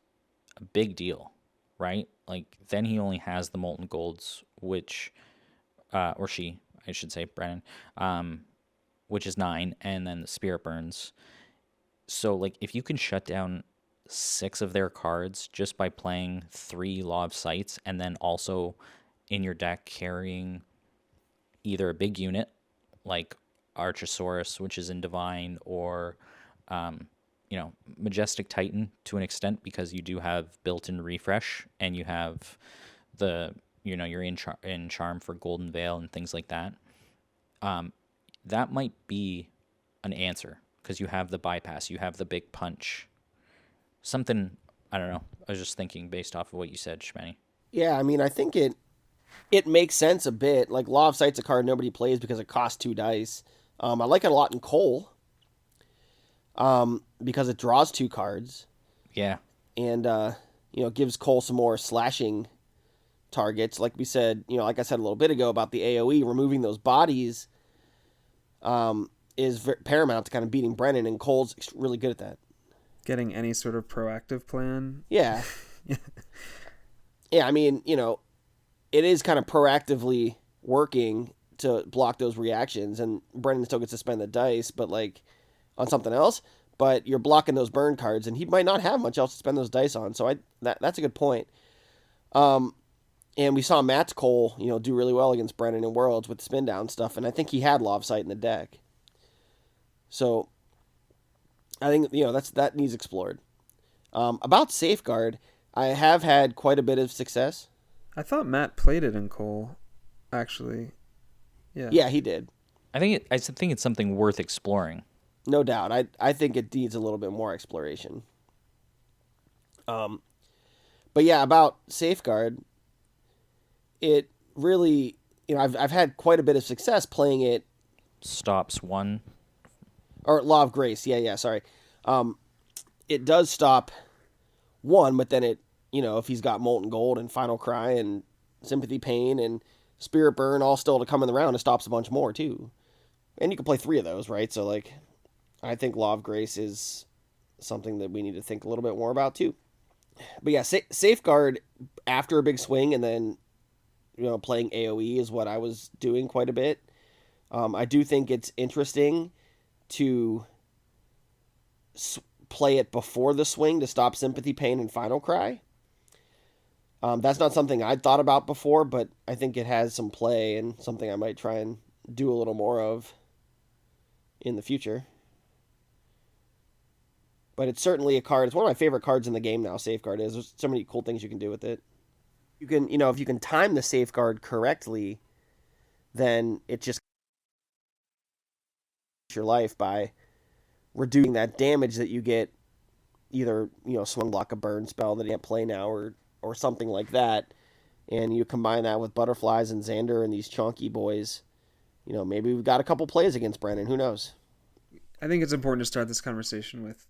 a big deal, right? Like, then he only has the Molten Golds, which, or she, I should say, Brennen, which is 9, and then the Spirit Burns. So, like, if you can shut down 6 of their cards just by playing 3 Law of Sights, and then also in your deck carrying either a big unit, like Archosaurus, which is in Divine, or, Majestic Titan to an extent, because you do have built-in refresh, and you have the, you're in Charm for Golden Veil and things like that. That might be an answer, because you have the bypass, you have the big punch. Something, I don't know, I was just thinking based off of what you said, Shmenny. Yeah, I mean, I think it makes sense a bit. Like, Law of Sight's a card nobody plays because it costs 2 dice. I like it a lot in Cole, because it draws 2 cards. Yeah. And, gives Cole some more slashing targets. Like we said, like I said a little bit ago about the AoE, removing those bodies is paramount to kind of beating Brennen, and Cole's really good at that. Getting any sort of proactive plan. Yeah. Yeah, I mean, it is kind of proactively working to block those reactions, and Brennen still gets to spend the dice, but like on something else. But you're blocking those burn cards, and he might not have much else to spend those dice on. So that's a good point. And we saw Matt's Cole, do really well against Brennen in Worlds with the spin down stuff, and I think he had Law of Sight in the deck. So I think that needs explored. About Safeguard, I have had quite a bit of success. I thought Matt played it in Cole, actually. Yeah. Yeah, he did. I think it's something worth exploring. No doubt. I think it needs a little bit more exploration. But yeah, about Safeguard, it really, I've had quite a bit of success playing it. Stops 1. Or Law of Grace. Yeah, sorry. It does stop 1, but then it, if he's got Molten Gold and Final Cry and Sympathy Pain and Spirit Burn all still to come in the round, it stops a bunch more too. And you can play 3 of those, right? So, like, I think Law of Grace is something that we need to think a little bit more about too. But yeah, Safeguard after a big swing and then, playing AoE is what I was doing quite a bit. I do think it's interesting to play it before the swing to stop Sympathy Pain and Final Cry. That's not something I'd thought about before, but I think it has some play and something I might try and do a little more of in the future. But it's certainly a card. It's one of my favorite cards in the game now, Safeguard is. There's so many cool things you can do with it. You can, if you can time the Safeguard correctly, then it just your life by reducing that damage that you get, either, swing block a burn spell that you can't play now or something like that. And you combine that with Butterflies and Xander and these chunky boys. Maybe we've got a couple plays against Brennen. Who knows? I think it's important to start this conversation with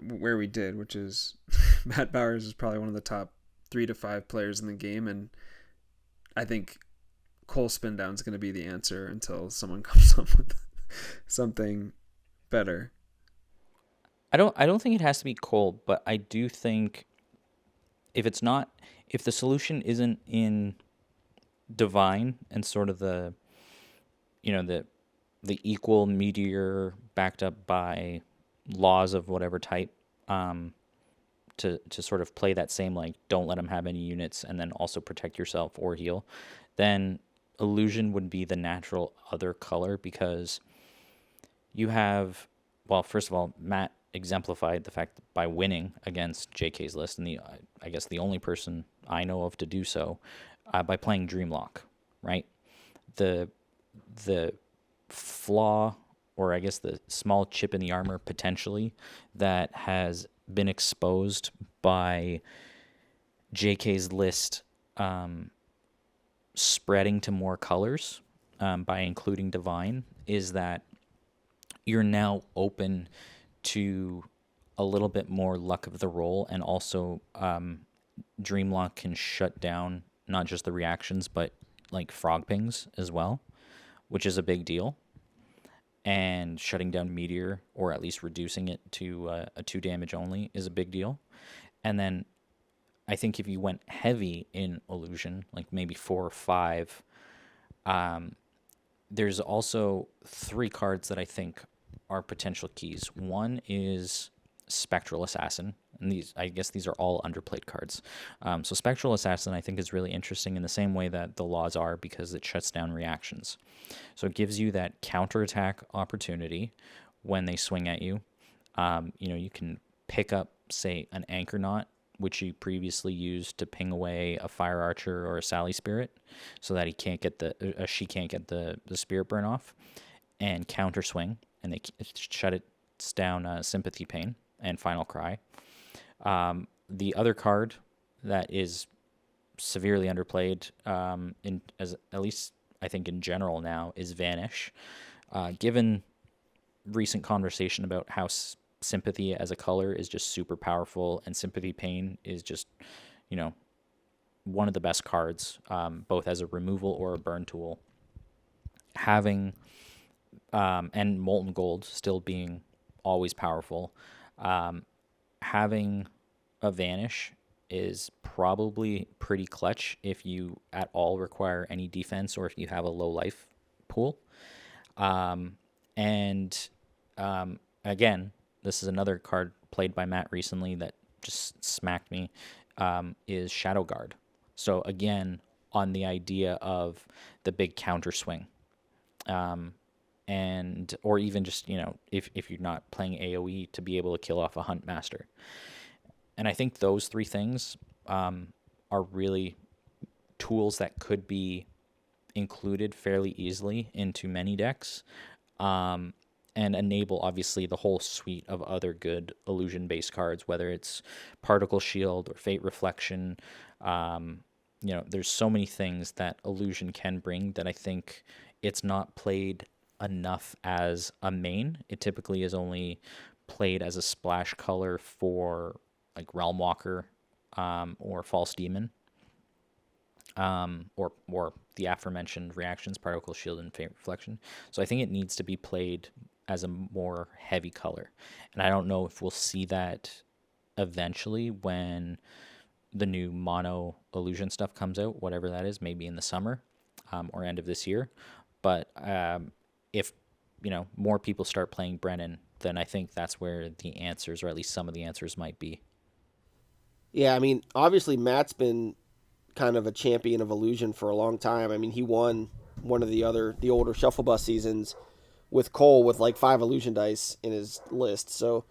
where we did, which is Matt Bowers is probably one of the top 3 to 5 players in the game, and I think Cole spin down is going to be the answer until someone comes up with something better. I don't think it has to be Cole, but I do think if the solution isn't in Divine and sort of the equal meteor backed up by laws of whatever type, to sort of play that same, like, don't let them have any units and then also protect yourself or heal, then illusion would be the natural other color, because you have, well, first of all, Matt exemplified the fact that by winning against JK's list, and I guess the only person I know of to do so, by playing Dreamlock, right? The flaw, or I guess the small chip in the armor potentially, that has been exposed by JK's list spreading to more colors by including Divine, is that you're now open to a little bit more luck of the roll, and also Dreamlock can shut down not just the reactions, but like frog pings as well, which is a big deal. And shutting down Meteor, or at least reducing it to a 2 damage only, is a big deal. And then I think if you went heavy in illusion, like maybe 4 or 5, there's also 3 cards that I think are potential keys. One is Spectral Assassin, and I guess these are all underplayed cards. So Spectral Assassin I think is really interesting in the same way that the laws are, because it shuts down reactions. So it gives you that counterattack opportunity when they swing at you. You can pick up, say, an Anchor Knot, which you previously used to ping away a Fire Archer or a Sally Spirit, so that she can't get the Spirit Burn off, and counter swing, and they shut it down Sympathy Pain and Final Cry. The other card that is severely underplayed, at least I think in general now, is Vanish. Given recent conversation about how Sympathy as a color is just super powerful, and Sympathy Pain is just, one of the best cards, both as a removal or a burn tool. Having and Molten Gold still being always powerful, having a Vanish is probably pretty clutch if you at all require any defense, or if you have a low life pool. Again, this is another card played by Matt recently that just smacked me, is Shadow Guard. So again, on the idea of the big counter swing. Or even just, if you're not playing AoE, to be able to kill off a Hunt Master. And I think those 3 things are really tools that could be included fairly easily into many decks, and enable, obviously, the whole suite of other good illusion-based cards, whether it's Particle Shield or Fate Reflection. There's so many things that illusion can bring that I think it's not played enough as a main. It typically is only played as a splash color for like Realm Walker, or False Demon, or the aforementioned reactions, Particle Shield and Fate Reflection. So I think it needs to be played as a more heavy color, and I don't know if we'll see that eventually when the new mono illusion stuff comes out, whatever that is, maybe in the summer, or end of this year. But if more people start playing Brennen, then I think that's where the answers, or at least some of the answers, might be. Yeah, I mean, obviously Matt's been kind of a champion of illusion for a long time. I mean, he won one of the older Shuffle Bus seasons with Cole with like 5 illusion dice in his list. So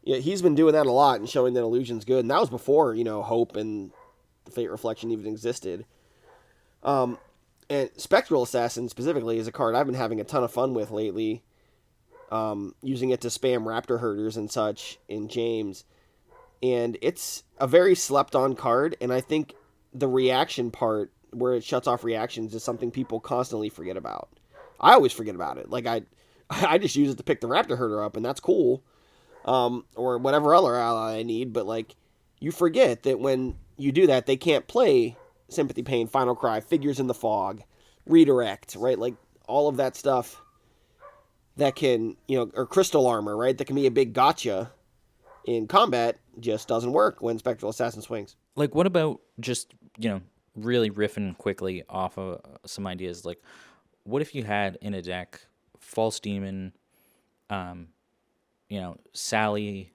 yeah, he's been doing that a lot and showing that illusion's good. And that was before, Hope and Fate Reflection even existed. And Spectral Assassin specifically is a card I've been having a ton of fun with lately, using it to spam Raptor Herders and such in James. And it's a very slept-on card, and I think the reaction part, where it shuts off reactions, is something people constantly forget about. I always forget about it. Like, I just use it to pick the Raptor Herder up, and that's cool. Or whatever other ally I need, but, like, you forget that when you do that, they can't play Sympathy Pain, Final Cry, Figures in the Fog, Redirect, right? Like, all of that stuff that can, or Crystal Armor, right? That can be a big gotcha in combat, just doesn't work when Spectral Assassin swings. Like, what about just, really riffing quickly off of some ideas? Like, what if you had in a deck False Demon, Sally,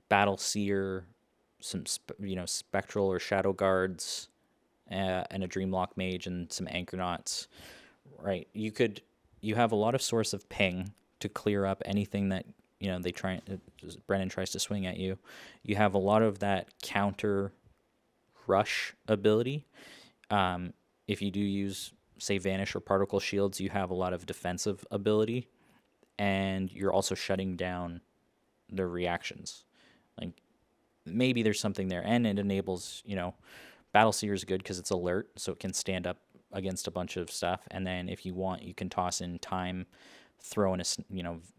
Battle Seer, some Spectral or Shadow Guards, and a Dreamlock Mage and some Anchornauts, right? You have a lot of source of ping to clear up anything that Brennen tries to swing at you. You have a lot of that counter rush ability. If you do use, say, Vanish or Particle Shields, you have a lot of defensive ability, and you're also shutting down their reactions. Like, maybe there's something there, and it enables, Battle Seer is good because it's alert, so it can stand up against a bunch of stuff, and then if you want, you can toss in Time, throw in a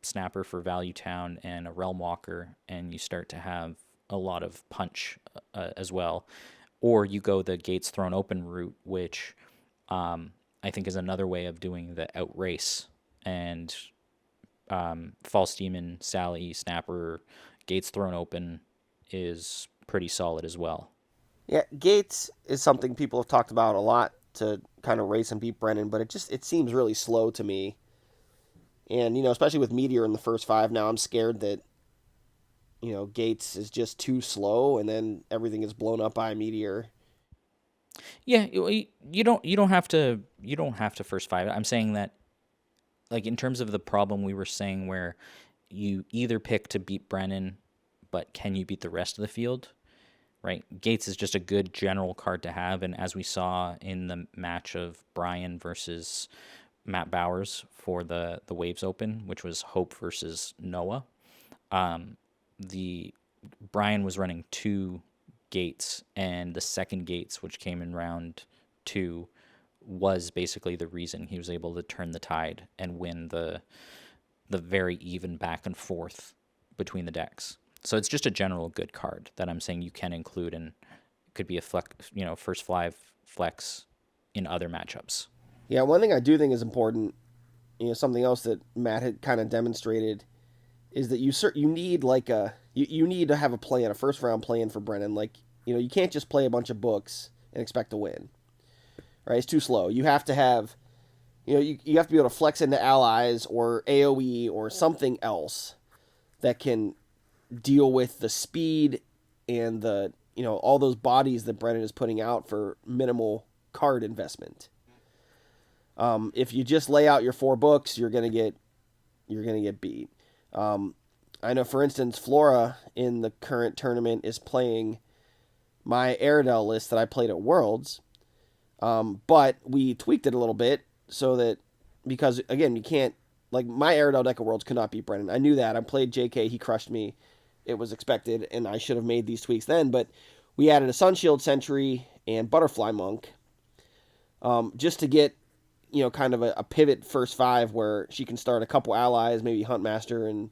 Snapper for Value Town and a Realm Walker, and you start to have a lot of punch as well. Or you go the Gates Thrown Open route, which I think is another way of doing the outrace. And False Demon, Sally, Snapper, Gates Thrown Open is pretty solid as well. Yeah, Gates is something people have talked about a lot to kind of race and beat Brennen, but it seems really slow to me. And, especially with Meteor in the first 5 now, I'm scared that, Gates is just too slow, and then everything is blown up by a Meteor. Yeah, you don't have to first 5. I'm saying that, like, in terms of the problem we were saying where you either pick to beat Brennen, but can you beat the rest of the field, right? Gates is just a good general card to have, and as we saw in the match of Brian versus Matt Bowers for the Waves Open, which was Hope versus Noah, the Brian was running 2 Gates, and the second Gates, which came in round 2, was basically the reason he was able to turn the tide and win the very even back and forth between the decks. So it's just a general good card that I'm saying you can include, and could be a first 5 flex in other matchups. Yeah, one thing I do think is important, something else that Matt had kind of demonstrated, is that you need you need to have a plan, a first round plan for Brennen. Like, you can't just play a bunch of books and expect to win. Right? It's too slow. You have to have, you have to be able to flex into allies or AoE or something else that can deal with the speed and the, all those bodies that Brennen is putting out for minimal card investment. If you just lay out your 4 books, you're gonna get beat. I know, for instance, Flora in the current tournament is playing my Aerodel list that I played at Worlds, but we tweaked it a little bit so that, because again, you can't, like, my Aerodel deck at Worlds could not beat Brennen. I knew that. I played JK, he crushed me. It was expected, and I should have made these tweaks then, but we added a Sunshield Sentry and Butterfly Monk, just to get, kind of a pivot first 5 where she can start a couple allies, maybe Huntmaster and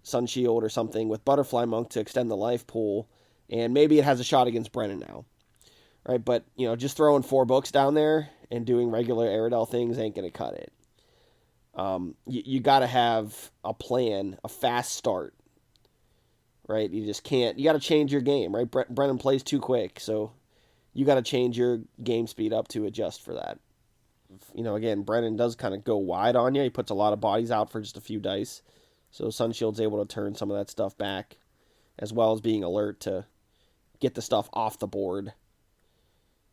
Sunshield or something with Butterfly Monk to extend the life pool, and maybe it has a shot against Brennen now, right? But, just throwing 4 books down there and doing regular Aerodel things ain't going to cut it. You got to have a plan, a fast start, right? You just can't, you got to change your game, right? Brennen plays too quick, so you got to change your game speed up to adjust for that. Again, Brennen does kind of go wide on you. He puts a lot of bodies out for just a few dice. So Sunshield's able to turn some of that stuff back, as well as being alert to get the stuff off the board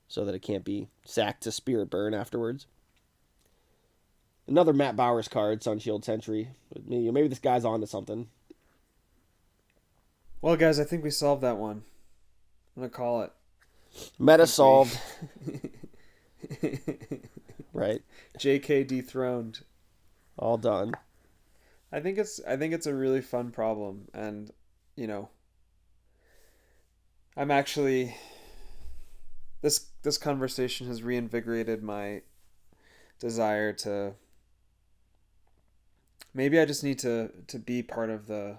so that it can't be sacked to Spirit Burn afterwards. Another Matt Bowers card, Sunshield Sentry. Maybe this guy's on to something. Well, guys, I think we solved that one. I'm going to call it. Meta solved. Right. JK dethroned. All done. I think it's a really fun problem, and I'm actually, this conversation has reinvigorated my desire to, maybe I just need to be part of the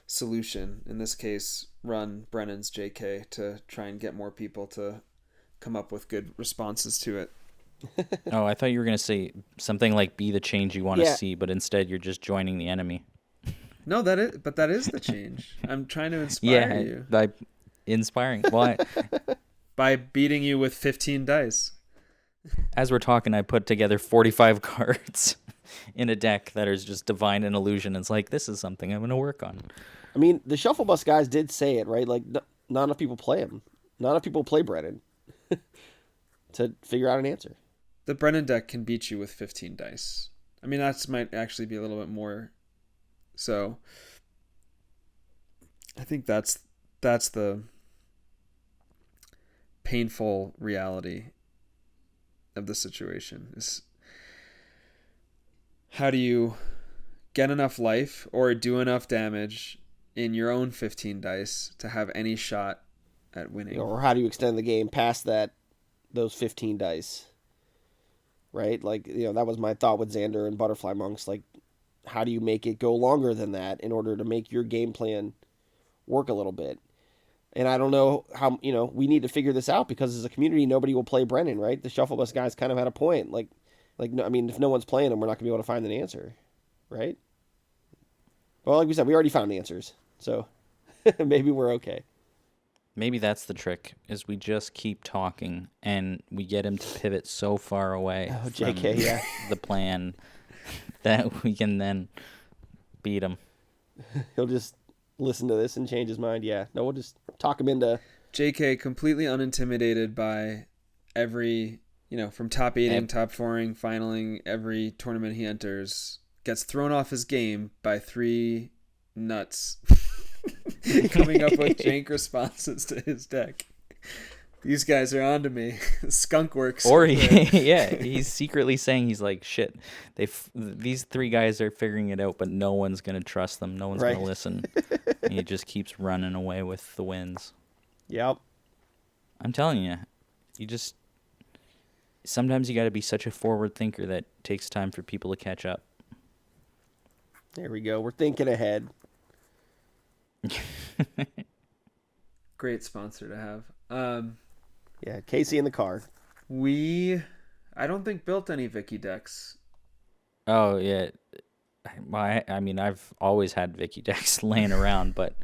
solution, in this case run Brennen's JK to try and get more people to come up with good responses to it. Oh, I thought you were going to say something like be the change you want to see, but instead you're just joining the enemy. No, that is the change. I'm trying to inspire you. By inspiring. Well, by beating you with 15 dice. As we're talking, I put together 45 cards. in a deck that is just divine and illusion. It's like, this is something I'm going to work on. I mean, the Shuffle Bus guys did say it, right? Like, not enough people play him. Not enough people play Brennen to figure out an answer. The Brennen deck can beat you with 15 dice. I mean, that might actually be a little bit more. So, I think that's the painful reality of the situation. Is how do you get enough life or do enough damage in your own 15 dice to have any shot at winning? Or how do you extend the game past those 15 dice? Right? Like, that was my thought with Xander and Butterfly Monks. Like, how do you make it go longer than that in order to make your game plan work a little bit? And I don't know how, we need to figure this out because as a community, nobody will play Brennen, right? The Shuffle Bus guys kind of had a point. No, I mean, if no one's playing them, we're not going to be able to find an answer, right? Well, like we said, we already found answers, so maybe we're okay. Maybe that's the trick, is we just keep talking and we get him to pivot so far away from JK, yeah. the plan that we can then beat him. He'll just listen to this and change his mind. Yeah, no, we'll just talk him into... JK, completely unintimidated by every, from top 8ing, top 4ing, finaling, every tournament he enters, gets thrown off his game by 3 nuts coming up with jank responses to his deck. These guys are on to me. Skunk works. Or he's secretly saying, he's like, shit, these 3 guys are figuring it out, but no one's going to trust them. No one's going to listen. And he just keeps running away with the wins. Yep. I'm telling you, sometimes you got to be such a forward thinker that it takes time for people to catch up. There we go. We're thinking ahead. Great sponsor to have. Yeah, Casey in the car. I don't think built any Wiki decks. Oh, yeah. I mean, I've always had Wiki decks laying around, but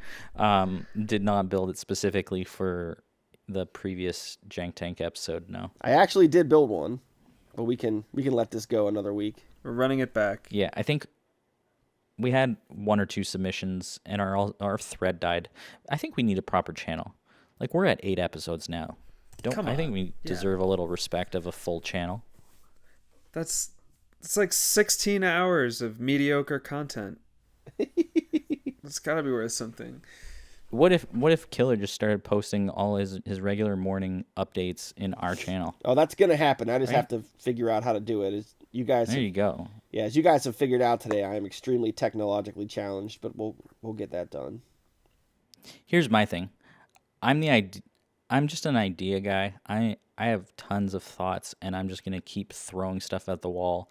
did not build it specifically for the previous Jank Tank episode, no. I actually did build one, but we can let this go another week. We're running it back. Yeah, I think we had 1 or 2 submissions, and our thread died. I think we need a proper channel. Like, we're at 8 episodes now. I think we deserve a little respect of a full channel. It's like 16 hours of mediocre content. It's got to be worth something. What if Killer just started posting all his regular morning updates in our channel? Oh, that's gonna happen. I just have to figure out how to do it. You go. Yeah, as you guys have figured out today, I am extremely technologically challenged, but we'll get that done. Here's my thing. I'm just an idea guy. I have tons of thoughts, and I'm just gonna keep throwing stuff at the wall.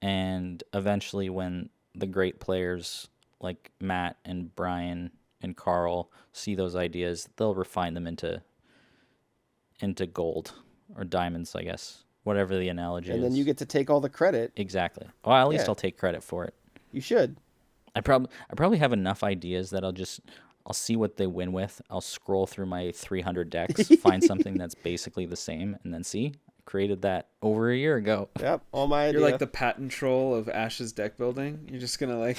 And eventually, when the great players like Matt and Brian and Carl see those ideas, they'll refine them into gold or diamonds, I guess. Whatever the analogy is. And then you get to take all the credit. Exactly. Well, at least I'll take credit for it. You should. I probably have enough ideas that I'll see what they win with. I'll scroll through my 300 decks, find something that's basically the same, and then see, I created that over a year ago. Yep, all my idea. You're like the patent troll of Ash's deck building. You're just gonna like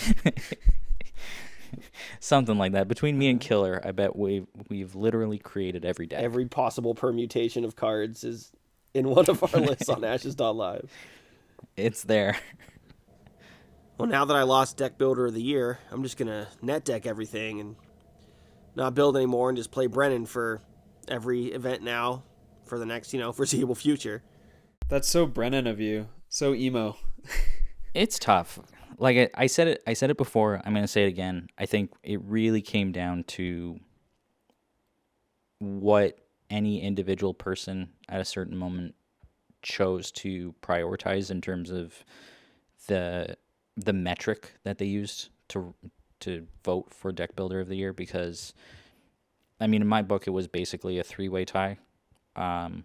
something like that. Between me and Killer, I bet we've literally created every deck. Every possible permutation of cards is in one of our lists on Ashes.live. It's there. Well, now that I lost Deck Builder of the Year, I'm just going to net deck everything and not build anymore and just play Brennen for every event now for the next, foreseeable future. That's so Brennen of you. So emo. It's tough. Like I said it before, I'm going to say it again. I think it really came down to what any individual person at a certain moment chose to prioritize in terms of the metric that they used to vote for Deck Builder of the Year, because I mean, in my book it was basically a 3-way tie. Carl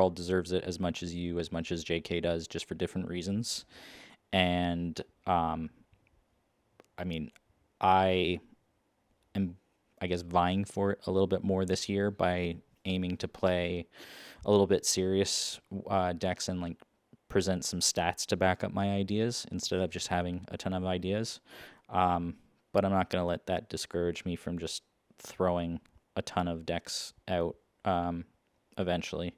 deserves it as much as JK does, just for different reasons. And I mean, I am, I guess, vying for it a little bit more this year by aiming to play a little bit serious decks and like present some stats to back up my ideas instead of just having a ton of ideas. But I'm not going to let that discourage me from just throwing a ton of decks out eventually.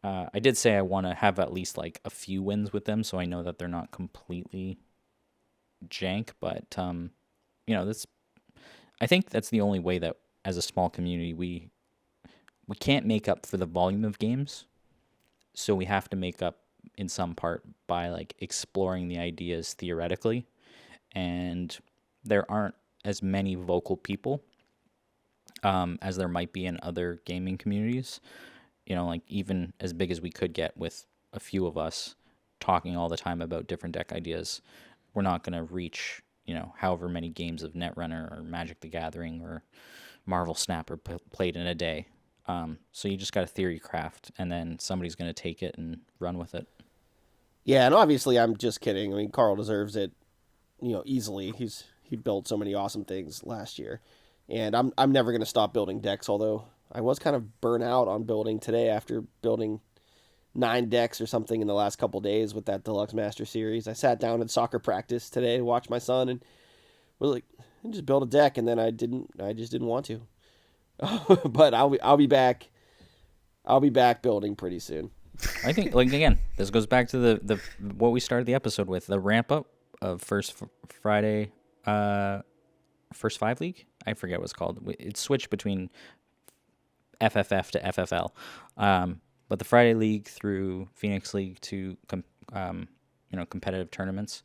I did say I want to have at least like a few wins with them, so I know that they're not completely jank. But I think that's the only way that, as a small community, we can't make up for the volume of games, so we have to make up in some part by like exploring the ideas theoretically, and there aren't as many vocal people as there might be in other gaming communities. Like even as big as we could get with a few of us talking all the time about different deck ideas, we're not going to reach, however many games of Netrunner or Magic the Gathering or Marvel Snap are played in a day. So you just got to theory craft, and then somebody's going to take it and run with it. Yeah, and obviously I'm just kidding. I mean, Carl deserves it, easily. He built so many awesome things last year. And I'm never going to stop building decks, although I was kind of burnt out on building today after building 9 decks or something in the last couple days with that Deluxe Master series. I sat down at soccer practice today to watch my son and was like, just build a deck, and then I just didn't want to. But I'll be back. I'll be back building pretty soon. I think, like, again, this goes back to the what we started the episode with, the ramp up of First Friday, First 5 League. I forget what it's called. It switched between FFF to FFL, but the Friday League through Phoenix League to competitive tournaments.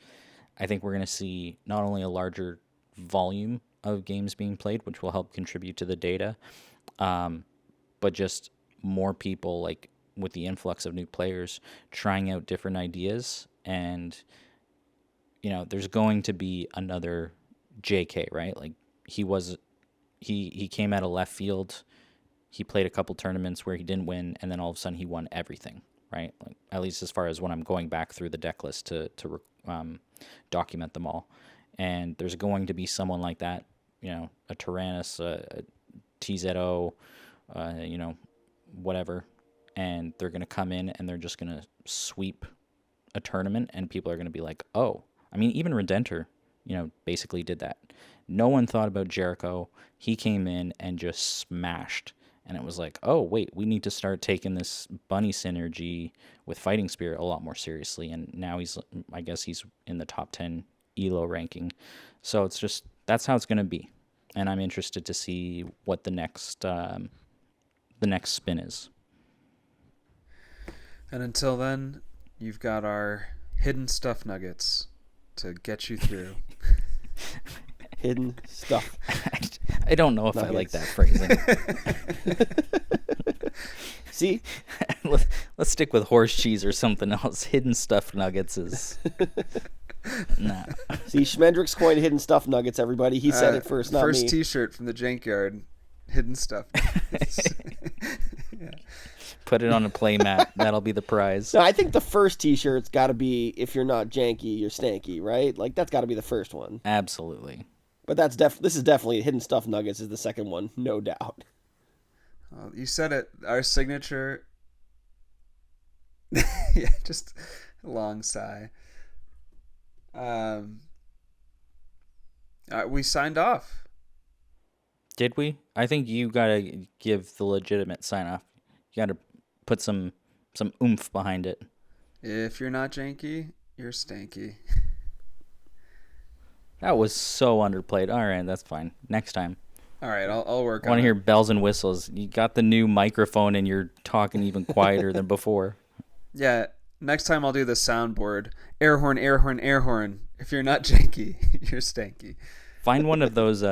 I think we're going to see not only a larger volume of games being played, which will help contribute to the data, but just more people, like with the influx of new players, trying out different ideas. And there's going to be another JK, right? Like he came out of left field. He played a couple tournaments where he didn't win, and then all of a sudden he won everythym, right? Like, at least as far as when I'm going back through the deck list to document them all. And there's going to be someone like that, a Tyrannus, a TZO, whatever, and they're going to come in and they're just going to sweep a tournament, and people are going to be like, oh, I mean, even Redentor, basically did that. No one thought about Jericho. He came in and just smashed. And it was like, oh, wait, we need to start taking this bunny synergy with Fighting Spirit a lot more seriously. And now I guess he's in the top 10 ELO ranking. So it's just, that's how it's going to be. And I'm interested to see what the next spin is. And until then, you've got our hidden stuff nuggets to get you through. Hidden stuff. I don't know if nuggets. I like that phrasing. See? Let's stick with horse cheese or something else. Hidden stuff nuggets is... Nah. See, Schmendrick's coined hidden stuff nuggets, everybody. He said it first, not first me. First t-shirt from the Jankyard. Hidden stuff. Yeah. Put it on a play mat. That'll be the prize. No, I think the first t-shirt's got to be, if you're not janky, you're stanky, right? Like, that's got to be the first one. Absolutely. But this is definitely hidden stuff nuggets is the second one, no doubt. Well, you said it. Our signature. Yeah, just a long sigh. We signed off. Did we? I think you gotta give the legitimate sign off. You gotta put some oomph behind it. If you're not janky, you're stanky. That was so underplayed. All right, that's fine. Next time. All right, I'll work on it. I want to hear bells and whistles. You got the new microphone and you're talking even quieter than before. Yeah, next time I'll do the soundboard. Air horn, air horn, air horn. If you're not janky, you're stanky. Find one of those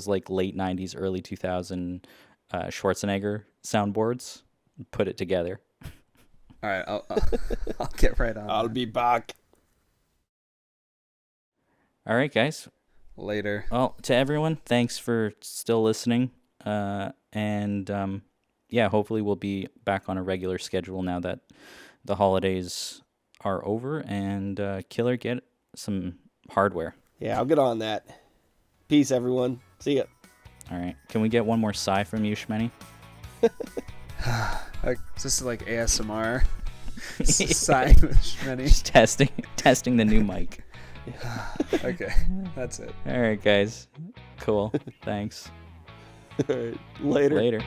like late 90s, early 2000 Schwarzenegger soundboards. Put it together. All right, I'll get right on. I'll be back. All right, guys. Later. Well, to everyone, thanks for still listening. And hopefully we'll be back on a regular schedule now that the holidays are over, and Killer, get some hardware. Yeah, I'll get on that. Peace, everyone. See ya. All right. Can we get one more sigh from you, Shmenny? Is this like ASMR? Many. Just testing the new mic. Okay, that's it. All right, guys. Cool. Thanks. All right. Later. Later.